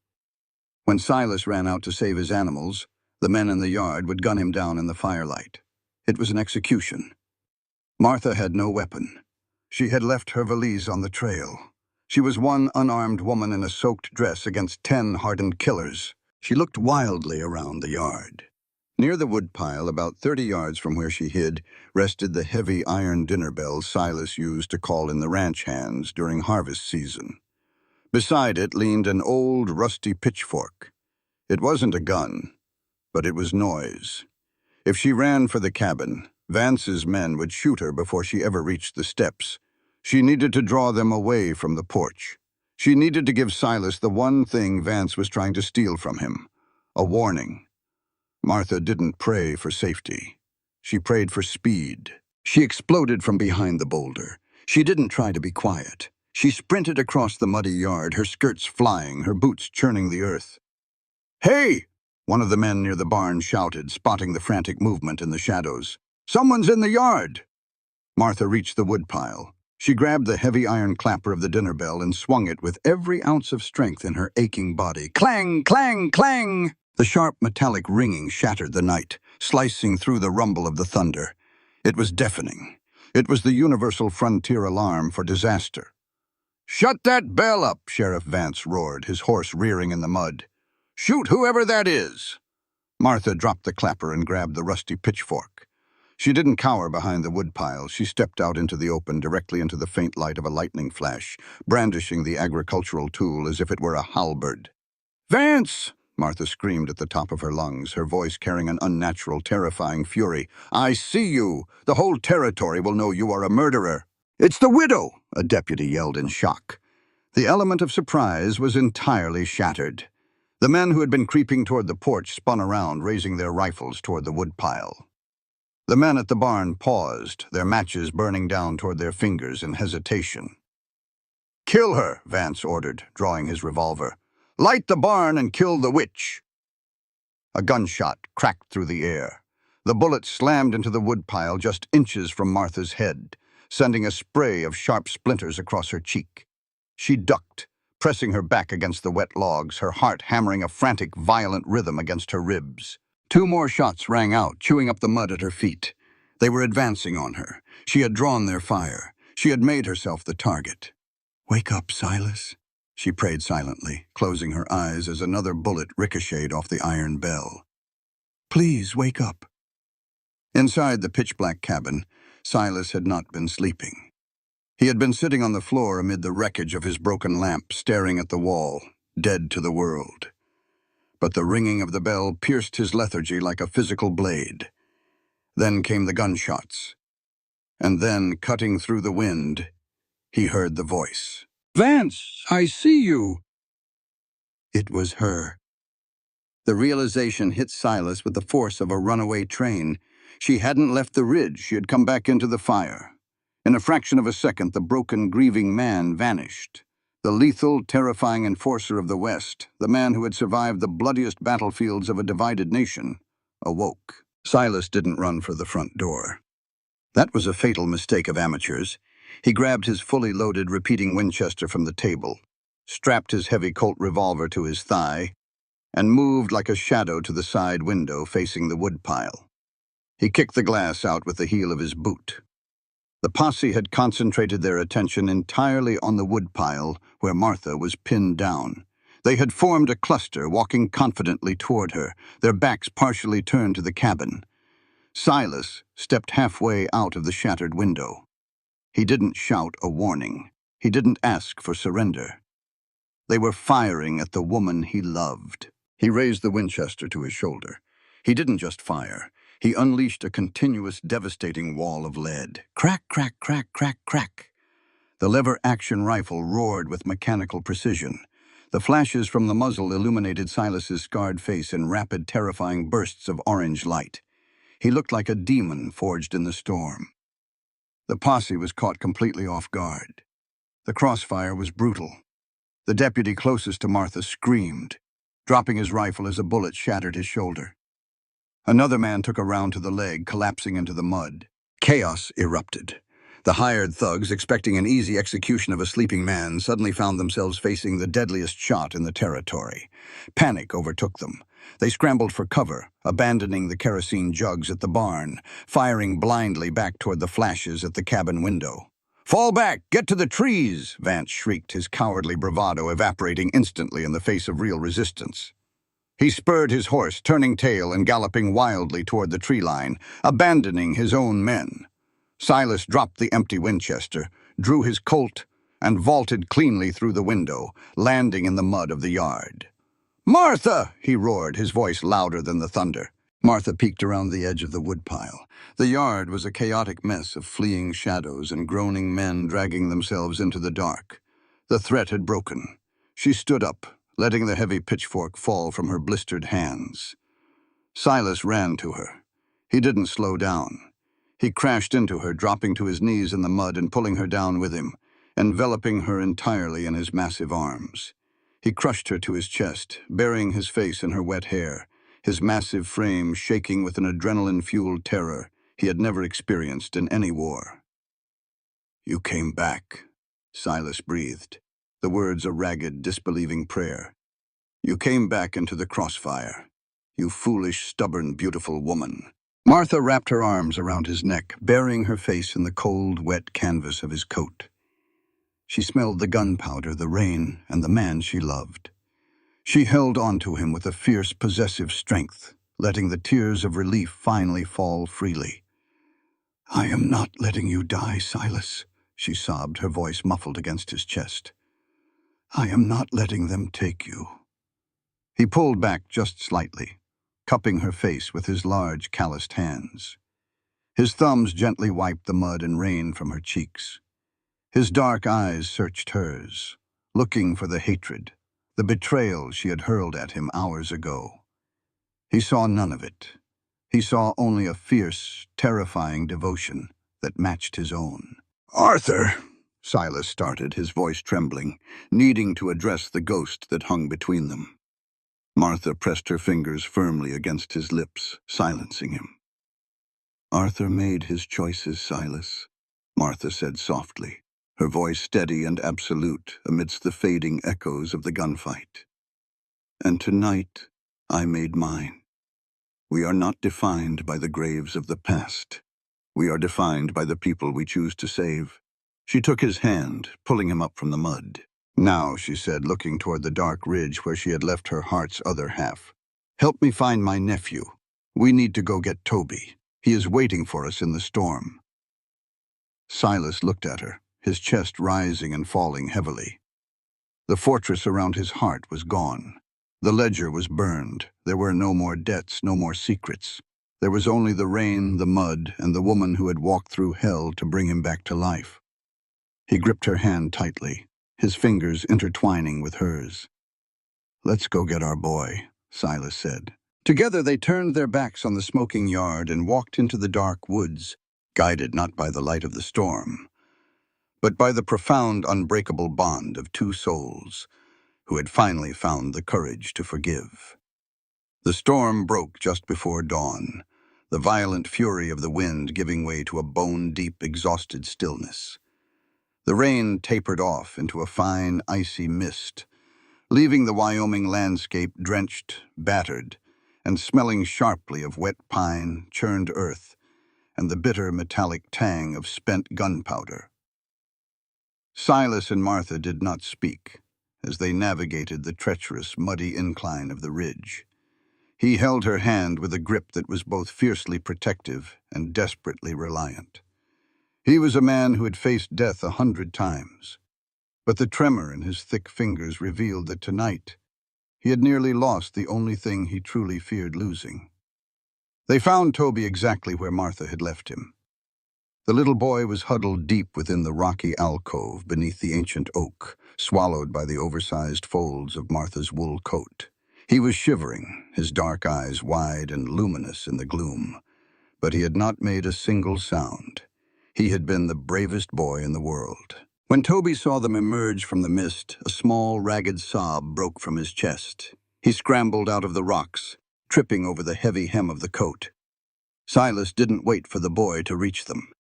When Silas ran out to save his animals, the men in the yard would gun him down in the firelight. It was an execution. Martha had no weapon. She had left her valise on the trail. She was one unarmed woman in a soaked dress against 10 hardened killers. She looked wildly around the yard. Near the woodpile, about 30 yards from where she hid, rested the heavy iron dinner bell Silas used to call in the ranch hands during harvest season. Beside it leaned an old, rusty pitchfork. It wasn't a gun, but it was noise. If she ran for the cabin, Vance's men would shoot her before she ever reached the steps. She needed to draw them away from the porch. She needed to give Silas the one thing Vance was trying to steal from him, a warning. Martha didn't pray for safety. She prayed for speed. She exploded from behind the boulder. She didn't try to be quiet. She sprinted across the muddy yard, her skirts flying, her boots churning the earth. "Hey!" one of the men near the barn shouted, spotting the frantic movement in the shadows. "Someone's in the yard!" Martha reached the woodpile. She grabbed the heavy iron clapper of the dinner bell and swung it with every ounce of strength in her aching body. Clang, clang, clang! The sharp metallic ringing shattered the night, slicing through the rumble of the thunder. It was deafening. It was the universal frontier alarm for disaster. "Shut that bell up!" Sheriff Vance roared, his horse rearing in the mud. "Shoot whoever that is!" Martha dropped the clapper and grabbed the rusty pitchfork. She didn't cower behind the woodpile. She stepped out into the open, directly into the faint light of a lightning flash, brandishing the agricultural tool as if it were a halberd. "Vance!" Martha screamed at the top of her lungs, her voice carrying an unnatural, terrifying fury. "I see you! The whole territory will know you are a murderer!" "It's the widow!" a deputy yelled in shock. The element of surprise was entirely shattered. The men who had been creeping toward the porch spun around, raising their rifles toward the woodpile. The men at the barn paused, their matches burning down toward their fingers in hesitation. "Kill her," Vance ordered, drawing his revolver. "Light the barn and kill the witch." A gunshot cracked through the air. The bullet slammed into the woodpile just inches from Martha's head, sending a spray of sharp splinters across her cheek. She ducked, pressing her back against the wet logs, her heart hammering a frantic, violent rhythm against her ribs. Two more shots rang out, chewing up the mud at her feet. They were advancing on her. She had drawn their fire. She had made herself the target. "Wake up, Silas," she prayed silently, closing her eyes as another bullet ricocheted off the iron bell. "Please, wake up." Inside the pitch-black cabin, Silas had not been sleeping. He had been sitting on the floor amid the wreckage of his broken lamp, staring at the wall, dead to the world. But the ringing of the bell pierced his lethargy like a physical blade. Then came the gunshots. And then, cutting through the wind, he heard the voice. "Vance, I see you." It was her. The realization hit Silas with the force of a runaway train. She hadn't left the ridge, she had come back into the fire. In a fraction of a second, the broken, grieving man vanished. The lethal, terrifying enforcer of the West, the man who had survived the bloodiest battlefields of a divided nation, awoke. Silas didn't run for the front door. That was a fatal mistake of amateurs. He grabbed his fully loaded repeating Winchester from the table, strapped his heavy Colt revolver to his thigh, and moved like a shadow to the side window facing the woodpile. He kicked the glass out with the heel of his boot. The posse had concentrated their attention entirely on the woodpile where Martha was pinned down. They had formed a cluster, walking confidently toward her, their backs partially turned to the cabin. Silas stepped halfway out of the shattered window. He didn't shout a warning. He didn't ask for surrender. They were firing at the woman he loved. He raised the Winchester to his shoulder. He didn't just fire. He unleashed a continuous, devastating wall of lead. Crack, crack, crack, crack, crack. The lever-action rifle roared with mechanical precision. The flashes from the muzzle illuminated Silas's scarred face in rapid, terrifying bursts of orange light. He looked like a demon forged in the storm. The posse was caught completely off guard. The crossfire was brutal. The deputy closest to Martha screamed, dropping his rifle as a bullet shattered his shoulder. Another man took a round to the leg, collapsing into the mud. Chaos erupted. The hired thugs, expecting an easy execution of a sleeping man, suddenly found themselves facing the deadliest shot in the territory. Panic overtook them. They scrambled for cover, abandoning the kerosene jugs at the barn, firing blindly back toward the flashes at the cabin window. "Fall back! Get to the trees!" Vance shrieked, his cowardly bravado evaporating instantly in the face of real resistance. He spurred his horse, turning tail and galloping wildly toward the tree line, abandoning his own men. Silas dropped the empty Winchester, drew his Colt, and vaulted cleanly through the window, landing in the mud of the yard. "Martha!" he roared, his voice louder than the thunder. Martha peeked around the edge of the woodpile. The yard was a chaotic mess of fleeing shadows and groaning men dragging themselves into the dark. The threat had broken. She stood up, letting the heavy pitchfork fall from her blistered hands. Silas ran to her. He didn't slow down. He crashed into her, dropping to his knees in the mud and pulling her down with him, enveloping her entirely in his massive arms. He crushed her to his chest, burying his face in her wet hair, his massive frame shaking with an adrenaline-fueled terror he had never experienced in any war. "You came back," Silas breathed, the words a ragged, disbelieving prayer. "You came back into the crossfire. You foolish, stubborn, beautiful woman." Martha wrapped her arms around his neck, burying her face in the cold, wet canvas of his coat. She smelled the gunpowder, the rain, and the man she loved. She held onto him with a fierce, possessive strength, letting the tears of relief finally fall freely. "I am not letting you die, Silas," she sobbed, her voice muffled against his chest. "I am not letting them take you." He pulled back just slightly, cupping her face with his large, calloused hands. His thumbs gently wiped the mud and rain from her cheeks. His dark eyes searched hers, looking for the hatred, the betrayal she had hurled at him hours ago. He saw none of it. He saw only a fierce, terrifying devotion that matched his own. "Arthur," Silas started, his voice trembling, needing to address the ghost that hung between them. Martha pressed her fingers firmly against his lips, silencing him. "Arthur made his choices, Silas," Martha said softly, her voice steady and absolute amidst the fading echoes of the gunfight. "And tonight, I made mine. We are not defined by the graves of the past. We are defined by the people we choose to save." She took his hand, pulling him up from the mud. "Now," she said, looking toward the dark ridge where she had left her heart's other half, "help me find my nephew. We need to go get Toby. He is waiting for us in the storm." Silas looked at her, his chest rising and falling heavily. The fortress around his heart was gone. The ledger was burned. There were no more debts, no more secrets. There was only the rain, the mud, and the woman who had walked through hell to bring him back to life. He gripped her hand tightly, his fingers intertwining with hers. "Let's go get our boy," Silas said. Together they turned their backs on the smoking yard and walked into the dark woods, guided not by the light of the storm, but by the profound, unbreakable bond of two souls who had finally found the courage to forgive. The storm broke just before dawn, the violent fury of the wind giving way to a bone-deep, exhausted stillness. The rain tapered off into a fine, icy mist, leaving the Wyoming landscape drenched, battered, and smelling sharply of wet pine, churned earth, and the bitter metallic tang of spent gunpowder. Silas and Martha did not speak as they navigated the treacherous, muddy incline of the ridge. He held her hand with a grip that was both fiercely protective and desperately reliant. He was a man who had faced death 100 times, but the tremor in his thick fingers revealed that tonight he had nearly lost the only thing he truly feared losing. They found Toby exactly where Martha had left him. The little boy was huddled deep within the rocky alcove beneath the ancient oak, swallowed by the oversized folds of Martha's wool coat. He was shivering, his dark eyes wide and luminous in the gloom, but he had not made a single sound. He had been the bravest boy in the world. When Toby saw them emerge from the mist, a small, ragged sob broke from his chest. He scrambled out of the rocks, tripping over the heavy hem of the coat. Silas didn't wait for the boy to reach them.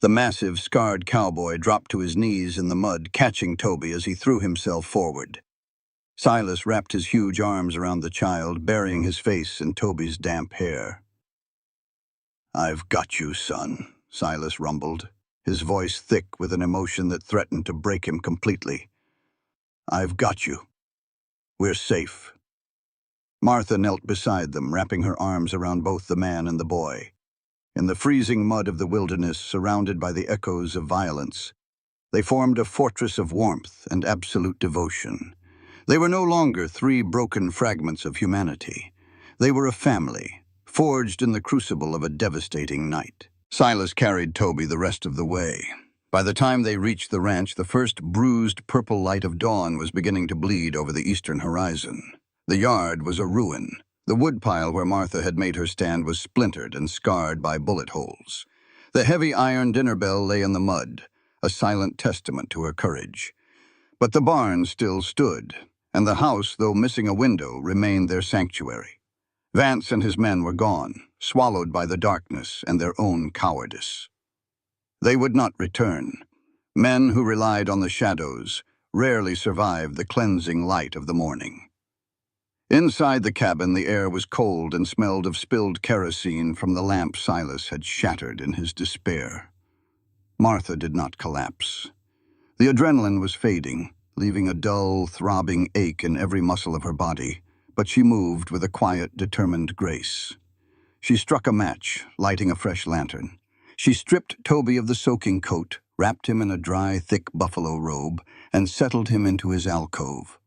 The massive, scarred cowboy dropped to his knees in the mud, catching Toby as he threw himself forward. Silas wrapped his huge arms around the child, burying his face in Toby's damp hair. "I've got you, son," Silas rumbled, his voice thick with an emotion that threatened to break him completely. "I've got you. We're safe." Martha knelt beside them, wrapping her arms around both the man and the boy. In the freezing mud of the wilderness, surrounded by the echoes of violence, they formed a fortress of warmth and absolute devotion. They were no longer three broken fragments of humanity. They were a family, forged in the crucible of a devastating night. Silas carried Toby the rest of the way. By the time they reached the ranch, the first bruised purple light of dawn was beginning to bleed over the eastern horizon. The yard was a ruin, The woodpile where Martha had made her stand was splintered and scarred by bullet holes. The heavy iron dinner bell lay in the mud, a silent testament to her courage. But the barn still stood, and the house, though missing a window, remained their sanctuary. Vance and his men were gone, swallowed by the darkness and their own cowardice. They would not return. Men who relied on the shadows rarely survived the cleansing light of the morning. Inside the cabin, the air was cold and smelled of spilled kerosene from the lamp Silas had shattered in his despair. Martha did not collapse. The adrenaline was fading, leaving a dull, throbbing ache in every muscle of her body, but she moved with a quiet, determined grace. She struck a match, lighting a fresh lantern. She stripped Toby of the soaking coat, wrapped him in a dry, thick buffalo robe, and settled him into his alcove.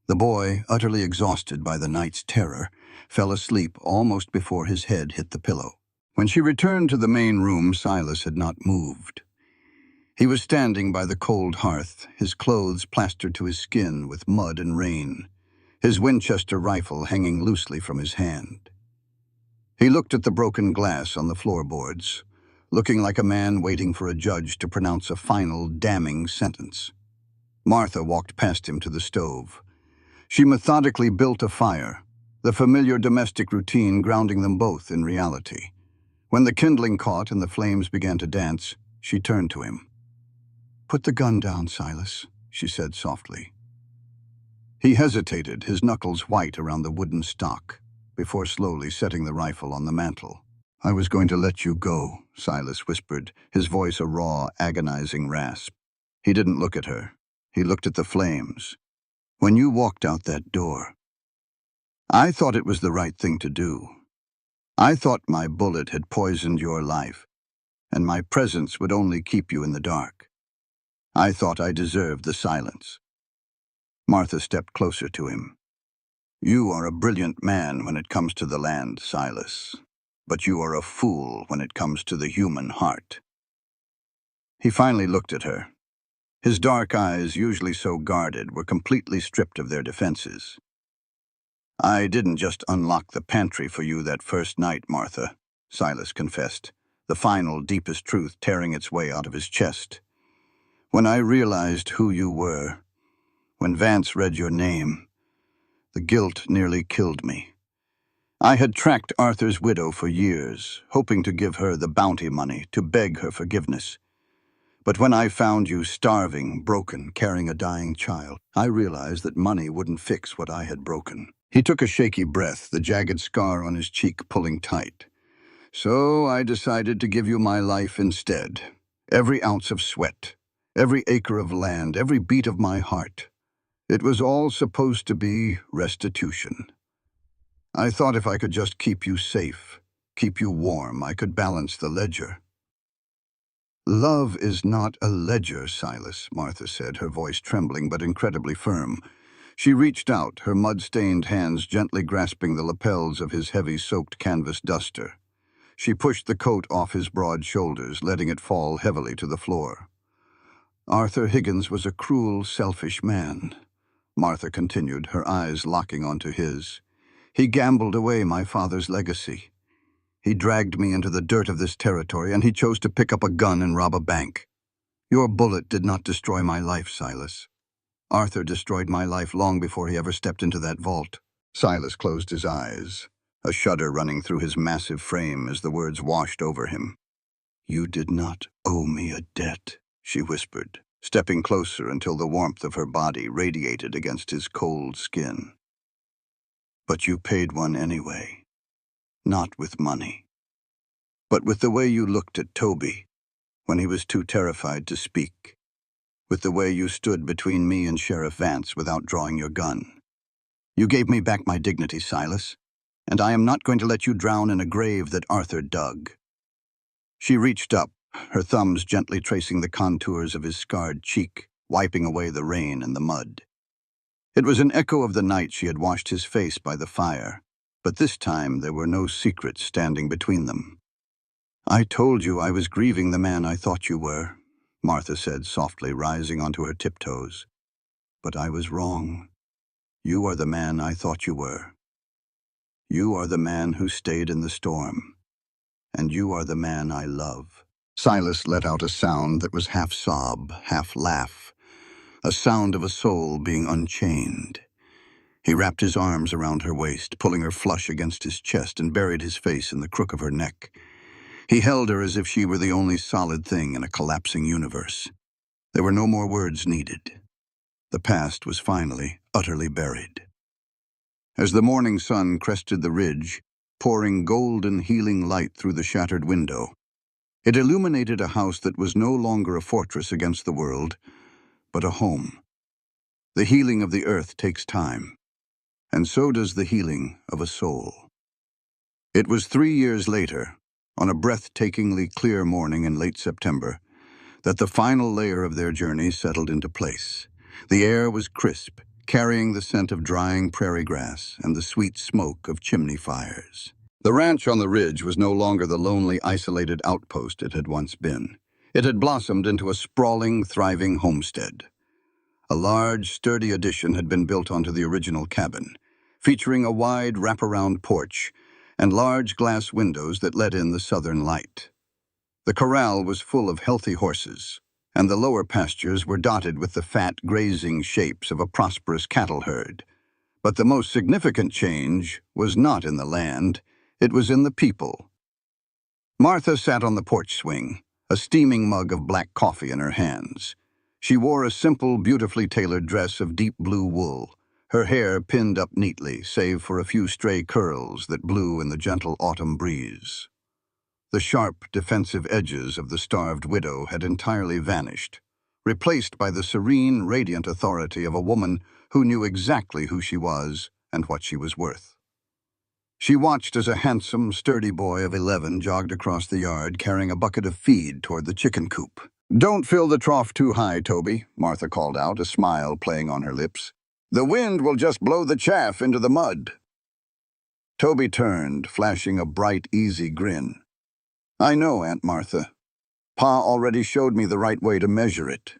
The boy, utterly exhausted by the night's terror, fell asleep almost before his head hit the pillow. When she returned to the main room, Silas had not moved. He was standing by the cold hearth, his clothes plastered to his skin with mud and rain, his Winchester rifle hanging loosely from his hand. He looked at the broken glass on the floorboards, looking like a man waiting for a judge to pronounce a final, damning sentence. Martha walked past him to the stove. She methodically built a fire, the familiar domestic routine grounding them both in reality. When the kindling caught and the flames began to dance, she turned to him. "Put the gun down, Silas," she said softly. He hesitated, his knuckles white around the wooden stock, before slowly setting the rifle on the mantel. "I was going to let you go," Silas whispered, his voice a raw, agonizing rasp. He didn't look at her. He looked at the flames. "When you walked out that door, I thought it was the right thing to do. I thought my bullet had poisoned your life, and my presence would only keep you in the dark. I thought I deserved the silence." Martha stepped closer to him. "You are a brilliant man when it comes to the land, Silas, but you are a fool when it comes to the human heart." He finally looked at her. His dark eyes, usually so guarded, were completely stripped of their defenses. "I didn't just unlock the pantry for you that first night, Martha," Silas confessed, the final, deepest truth tearing its way out of his chest. "When I realized who you were, when Vance read your name, the guilt nearly killed me. I had tracked Arthur's widow for years, hoping to give her the bounty money, to beg her forgiveness. But when I found you starving, broken, carrying a dying child, I realized that money wouldn't fix what I had broken." He took a shaky breath, the jagged scar on his cheek pulling tight. "So I decided to give you my life instead. Every ounce of sweat, every acre of land, every beat of my heart. It was all supposed to be restitution. I thought if I could just keep you safe, keep you warm, I could balance the ledger." "Love is not a ledger, Silas," Martha said, her voice trembling but incredibly firm. She reached out, her mud-stained hands gently grasping the lapels of his heavy, soaked canvas duster. She pushed the coat off his broad shoulders, letting it fall heavily to the floor. "Arthur Higgins was a cruel, selfish man," Martha continued, her eyes locking onto his. "He gambled away my father's legacy. He dragged me into the dirt of this territory, and he chose to pick up a gun and rob a bank. Your bullet did not destroy my life, Silas. Arthur destroyed my life long before he ever stepped into that vault." Silas closed his eyes, a shudder running through his massive frame as the words washed over him. "You did not owe me a debt," she whispered, stepping closer until the warmth of her body radiated against his cold skin. "But you paid one anyway. Not with money, but with the way you looked at Toby when he was too terrified to speak, with the way you stood between me and Sheriff Vance without drawing your gun. You gave me back my dignity, Silas, and I am not going to let you drown in a grave that Arthur dug." She reached up, her thumbs gently tracing the contours of his scarred cheek, wiping away the rain and the mud. It was an echo of the night she had washed his face by the fire, but this time there were no secrets standing between them. "I told you I was grieving the man I thought you were," Martha said softly, rising onto her tiptoes. "But I was wrong. You are the man I thought you were. You are the man who stayed in the storm, and you are the man I love." Silas let out a sound that was half sob, half laugh, a sound of a soul being unchained. He wrapped his arms around her waist, pulling her flush against his chest, and buried his face in the crook of her neck. He held her as if she were the only solid thing in a collapsing universe. There were no more words needed. The past was finally, utterly buried. As the morning sun crested the ridge, pouring golden healing light through the shattered window, it illuminated a house that was no longer a fortress against the world, but a home. The healing of the earth takes time, and so does the healing of a soul. It was 3 years later, on a breathtakingly clear morning in late September, that the final layer of their journey settled into place. The air was crisp, carrying the scent of drying prairie grass and the sweet smoke of chimney fires. The ranch on the ridge was no longer the lonely, isolated outpost it had once been. It had blossomed into a sprawling, thriving homestead. A large, sturdy addition had been built onto the original cabin, featuring a wide wraparound porch and large glass windows that let in the southern light. The corral was full of healthy horses, and the lower pastures were dotted with the fat, grazing shapes of a prosperous cattle herd. But the most significant change was not in the land, it was in the people. Martha sat on the porch swing, a steaming mug of black coffee in her hands. She wore a simple, beautifully tailored dress of deep blue wool, her hair pinned up neatly, save for a few stray curls that blew in the gentle autumn breeze. The sharp, defensive edges of the starved widow had entirely vanished, replaced by the serene, radiant authority of a woman who knew exactly who she was and what she was worth. She watched as a handsome, sturdy boy of 11 jogged across the yard carrying a bucket of feed toward the chicken coop. "Don't fill the trough too high, Toby," Martha called out, a smile playing on her lips. "The wind will just blow the chaff into the mud." Toby turned, flashing a bright, easy grin. "I know, Aunt Martha. Pa already showed me the right way to measure it."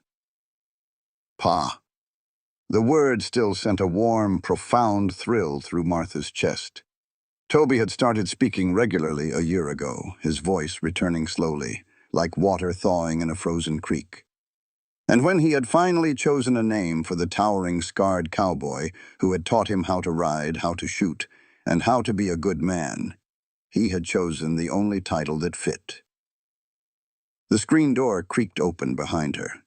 Pa. The word still sent a warm, profound thrill through Martha's chest. Toby had started speaking regularly a year ago, his voice returning slowly, like water thawing in a frozen creek. And when he had finally chosen a name for the towering, scarred cowboy who had taught him how to ride, how to shoot, and how to be a good man, he had chosen the only title that fit. The screen door creaked open behind her.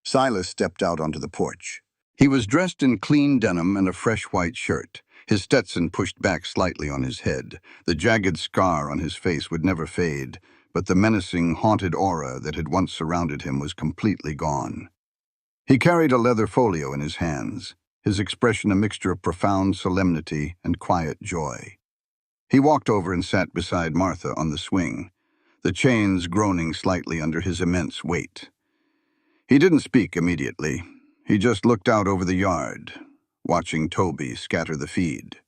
Silas stepped out onto the porch. He was dressed in clean denim and a fresh white shirt, his Stetson pushed back slightly on his head. The jagged scar on his face would never fade, but the menacing, haunted aura that had once surrounded him was completely gone. He carried a leather folio in his hands, his expression a mixture of profound solemnity and quiet joy. He walked over and sat beside Martha on the swing, the chains groaning slightly under his immense weight. He didn't speak immediately. He just looked out over the yard, watching Toby scatter the feed.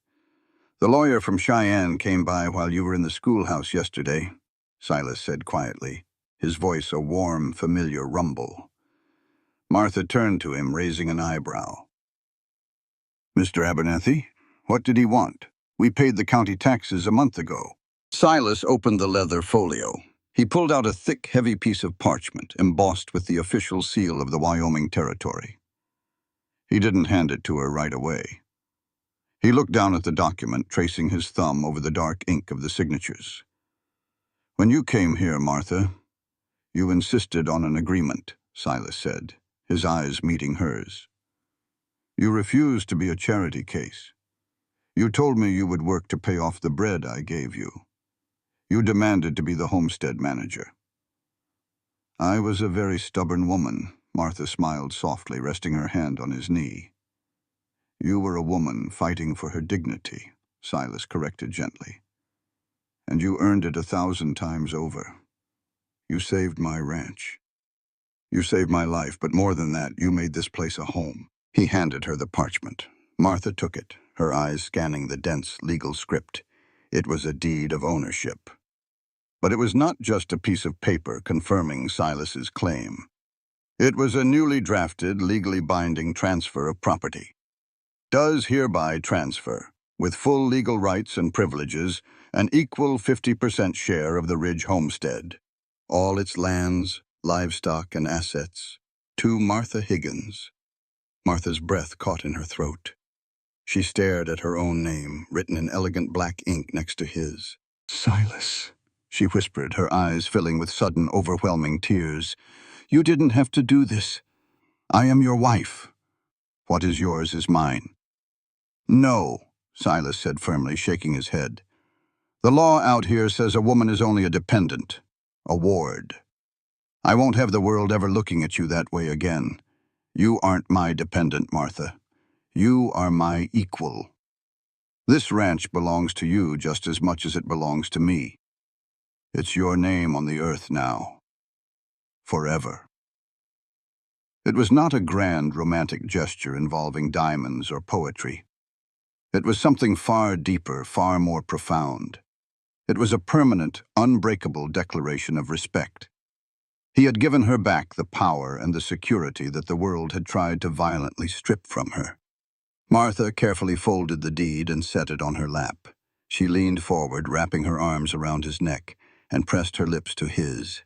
"The lawyer from Cheyenne came by while you were in the schoolhouse yesterday," Silas said quietly, his voice a warm, familiar rumble. Martha turned to him, raising an eyebrow. "Mr. Abernathy? What did he want? We paid the county taxes a month ago." Silas opened the leather folio. He pulled out a thick, heavy piece of parchment embossed with the official seal of the Wyoming Territory. He didn't hand it to her right away. He looked down at the document, tracing his thumb over the dark ink of the signatures. "When you came here, Martha, you insisted on an agreement," Silas said, his eyes meeting hers. "You refused to be a charity case. You told me you would work to pay off the bread I gave you. You demanded to be the homestead manager." "I was a very stubborn woman," Martha smiled softly, resting her hand on his knee. "You were a woman fighting for her dignity," Silas corrected gently. "And you earned it 1,000 times over. You saved my ranch. You saved my life, but more than that, you made this place a home." He handed her the parchment. Martha took it, her eyes scanning the dense legal script. It was a deed of ownership. But it was not just a piece of paper confirming Silas's claim. It was a newly drafted, legally binding transfer of property. "Does hereby transfer," with full legal rights and privileges, an equal 50% share of the Ridge homestead, all its lands, livestock, and assets, to Martha Higgins. Martha's breath caught in her throat. She stared at her own name, written in elegant black ink next to his. "Silas," she whispered, her eyes filling with sudden, overwhelming tears. "You didn't have to do this. I am your wife. What is yours is mine." "No," Silas said firmly, shaking his head. "The law out here says a woman is only a dependent, a ward. I won't have the world ever looking at you that way again. You aren't my dependent, Martha. You are my equal. This ranch belongs to you just as much as it belongs to me. It's your name on the earth now. Forever." It was not a grand romantic gesture involving diamonds or poetry. It was something far deeper, far more profound. It was a permanent, unbreakable declaration of respect. He had given her back the power and the security that the world had tried to violently strip from her. Martha carefully folded the deed and set it on her lap. She leaned forward, wrapping her arms around his neck, and pressed her lips to his.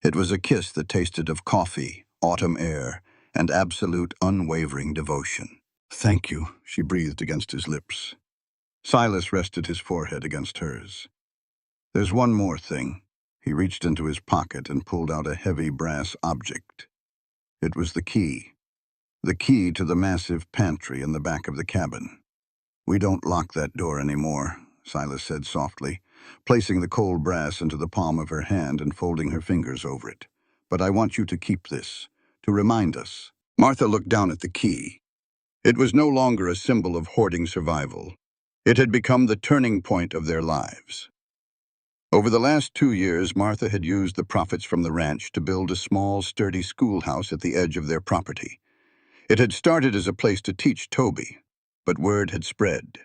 It was a kiss that tasted of coffee, autumn air, and absolute unwavering devotion. "Thank you," she breathed against his lips. Silas rested his forehead against hers. "There's one more thing." He reached into his pocket and pulled out a heavy brass object. It was the key to the massive pantry in the back of the cabin. "We don't lock that door anymore," Silas said softly, placing the cold brass into the palm of her hand and folding her fingers over it. "But I want you to keep this, to remind us." Martha looked down at the key. It was no longer a symbol of hoarding survival. It had become the turning point of their lives. Over the last 2 years, Martha had used the profits from the ranch to build a small, sturdy schoolhouse at the edge of their property. It had started as a place to teach Toby, but word had spread.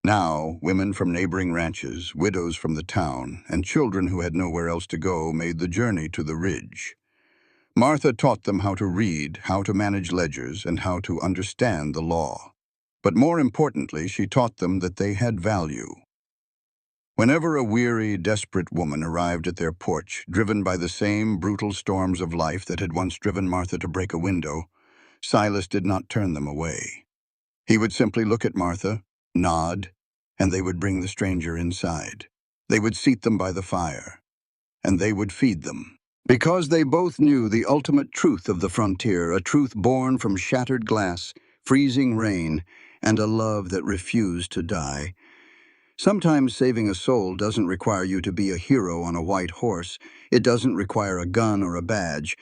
Now, women from neighboring ranches, widows from the town, and children who had nowhere else to go made the journey to the Ridge. Martha taught them how to read, how to manage ledgers, and how to understand the law. But more importantly, she taught them that they had value. Whenever a weary, desperate woman arrived at their porch, driven by the same brutal storms of life that had once driven Martha to break a window, Silas did not turn them away. He would simply look at Martha, nod, and they would bring the stranger inside. They would seat them by the fire, and they would feed them. Because they both knew the ultimate truth of the frontier, a truth born from shattered glass, freezing rain, and a love that refused to die. Sometimes saving a soul doesn't require you to be a hero on a white horse. It doesn't require a gun or a badge.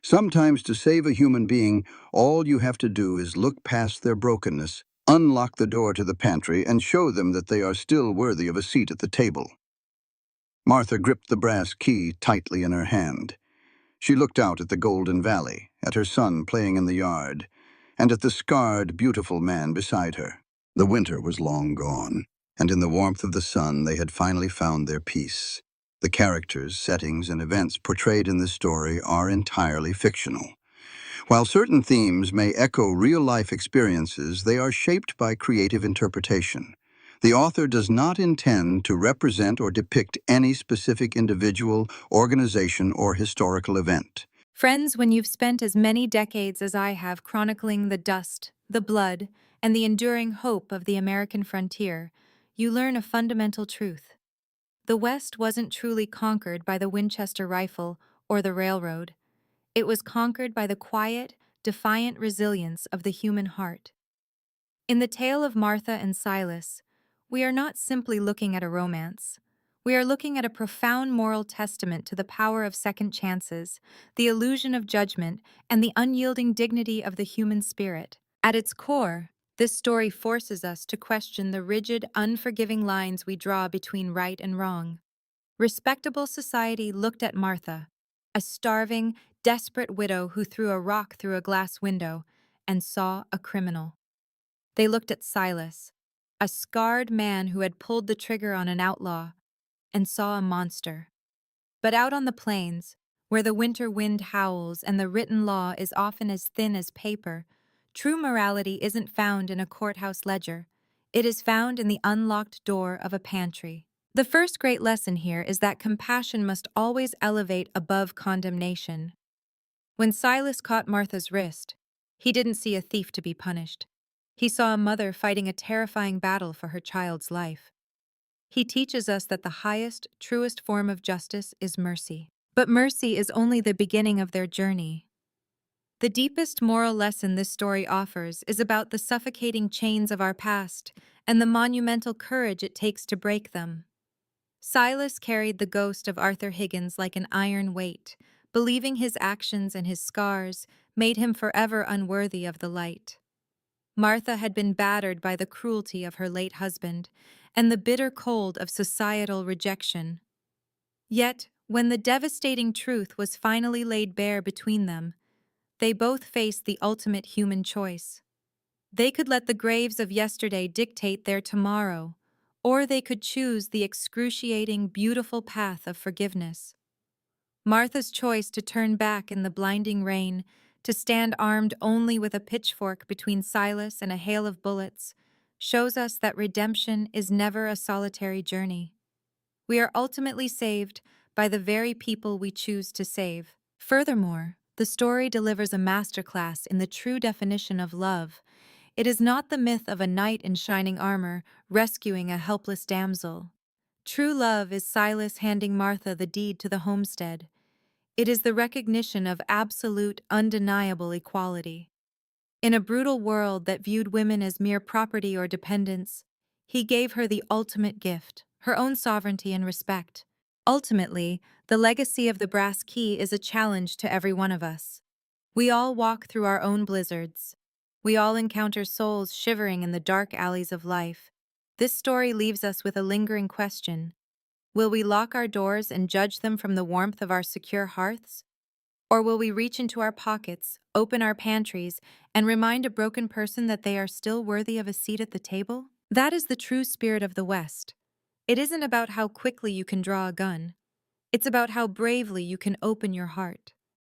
Sometimes to save a human being, all you have to do is look past their brokenness, unlock the door to the pantry, and show them that they are still worthy of a seat at the table. Martha gripped the brass key tightly in her hand. She looked out at the golden valley, at her son playing in the yard, and at the scarred, beautiful man beside her. The winter was long gone, and in the warmth of the sun they had finally found their peace. The characters, settings, and events portrayed in this story are entirely fictional. While certain themes may echo real-life experiences, they are shaped by creative interpretation. The author does not intend to represent or depict any specific individual, organization, or historical event. Friends, when you've spent as many decades as I have chronicling the dust, the blood, and the enduring hope of the American frontier, you learn a fundamental truth. The West wasn't truly conquered by the Winchester rifle or the railroad. It was conquered by the quiet, defiant resilience of the human heart. In the tale of Martha and Silas, we are not simply looking at a romance. We are looking at a profound moral testament to the power of second chances, the illusion of judgment, and the unyielding dignity of the human spirit. At its core, this story forces us to question the rigid, unforgiving lines we draw between right and wrong. Respectable society looked at Martha, a starving, desperate widow who threw a rock through a glass window, and saw a criminal. They looked at Silas, a scarred man who had pulled the trigger on an outlaw, and saw a monster. But out on the plains, where the winter wind howls and the written law is often as thin as paper, true morality isn't found in a courthouse ledger. It is found in the unlocked door of a pantry. The first great lesson here is that compassion must always elevate above condemnation. When Silas caught Martha's wrist, he didn't see a thief to be punished. He saw a mother fighting a terrifying battle for her child's life. He teaches us that the highest, truest form of justice is mercy. But mercy is only the beginning of their journey. The deepest moral lesson this story offers is about the suffocating chains of our past and the monumental courage it takes to break them. Silas carried the ghost of Arthur Higgins like an iron weight, believing his actions and his scars made him forever unworthy of the light. Martha had been battered by the cruelty of her late husband and the bitter cold of societal rejection. Yet, when the devastating truth was finally laid bare between them, they both faced the ultimate human choice. They could let the graves of yesterday dictate their tomorrow, or they could choose the excruciating, beautiful path of forgiveness. Martha's choice to turn back in the blinding rain, to stand armed only with a pitchfork between Silas and a hail of bullets, shows us that redemption is never a solitary journey. We are ultimately saved by the very people we choose to save. Furthermore, the story delivers a masterclass in the true definition of love. It is not the myth of a knight in shining armor rescuing a helpless damsel. True love is Silas handing Martha the deed to the homestead. It is the recognition of absolute, undeniable equality. In a brutal world that viewed women as mere property or dependents, he gave her the ultimate gift, her own sovereignty and respect. Ultimately, the legacy of the brass key is a challenge to every one of us. We all walk through our own blizzards. We all encounter souls shivering in the dark alleys of life. This story leaves us with a lingering question. Will we lock our doors and judge them from the warmth of our secure hearths? Or will we reach into our pockets, open our pantries, and remind a broken person that they are still worthy of a seat at the table? That is the true spirit of the West. It isn't about how quickly you can draw a gun. It's about how bravely you can open your heart.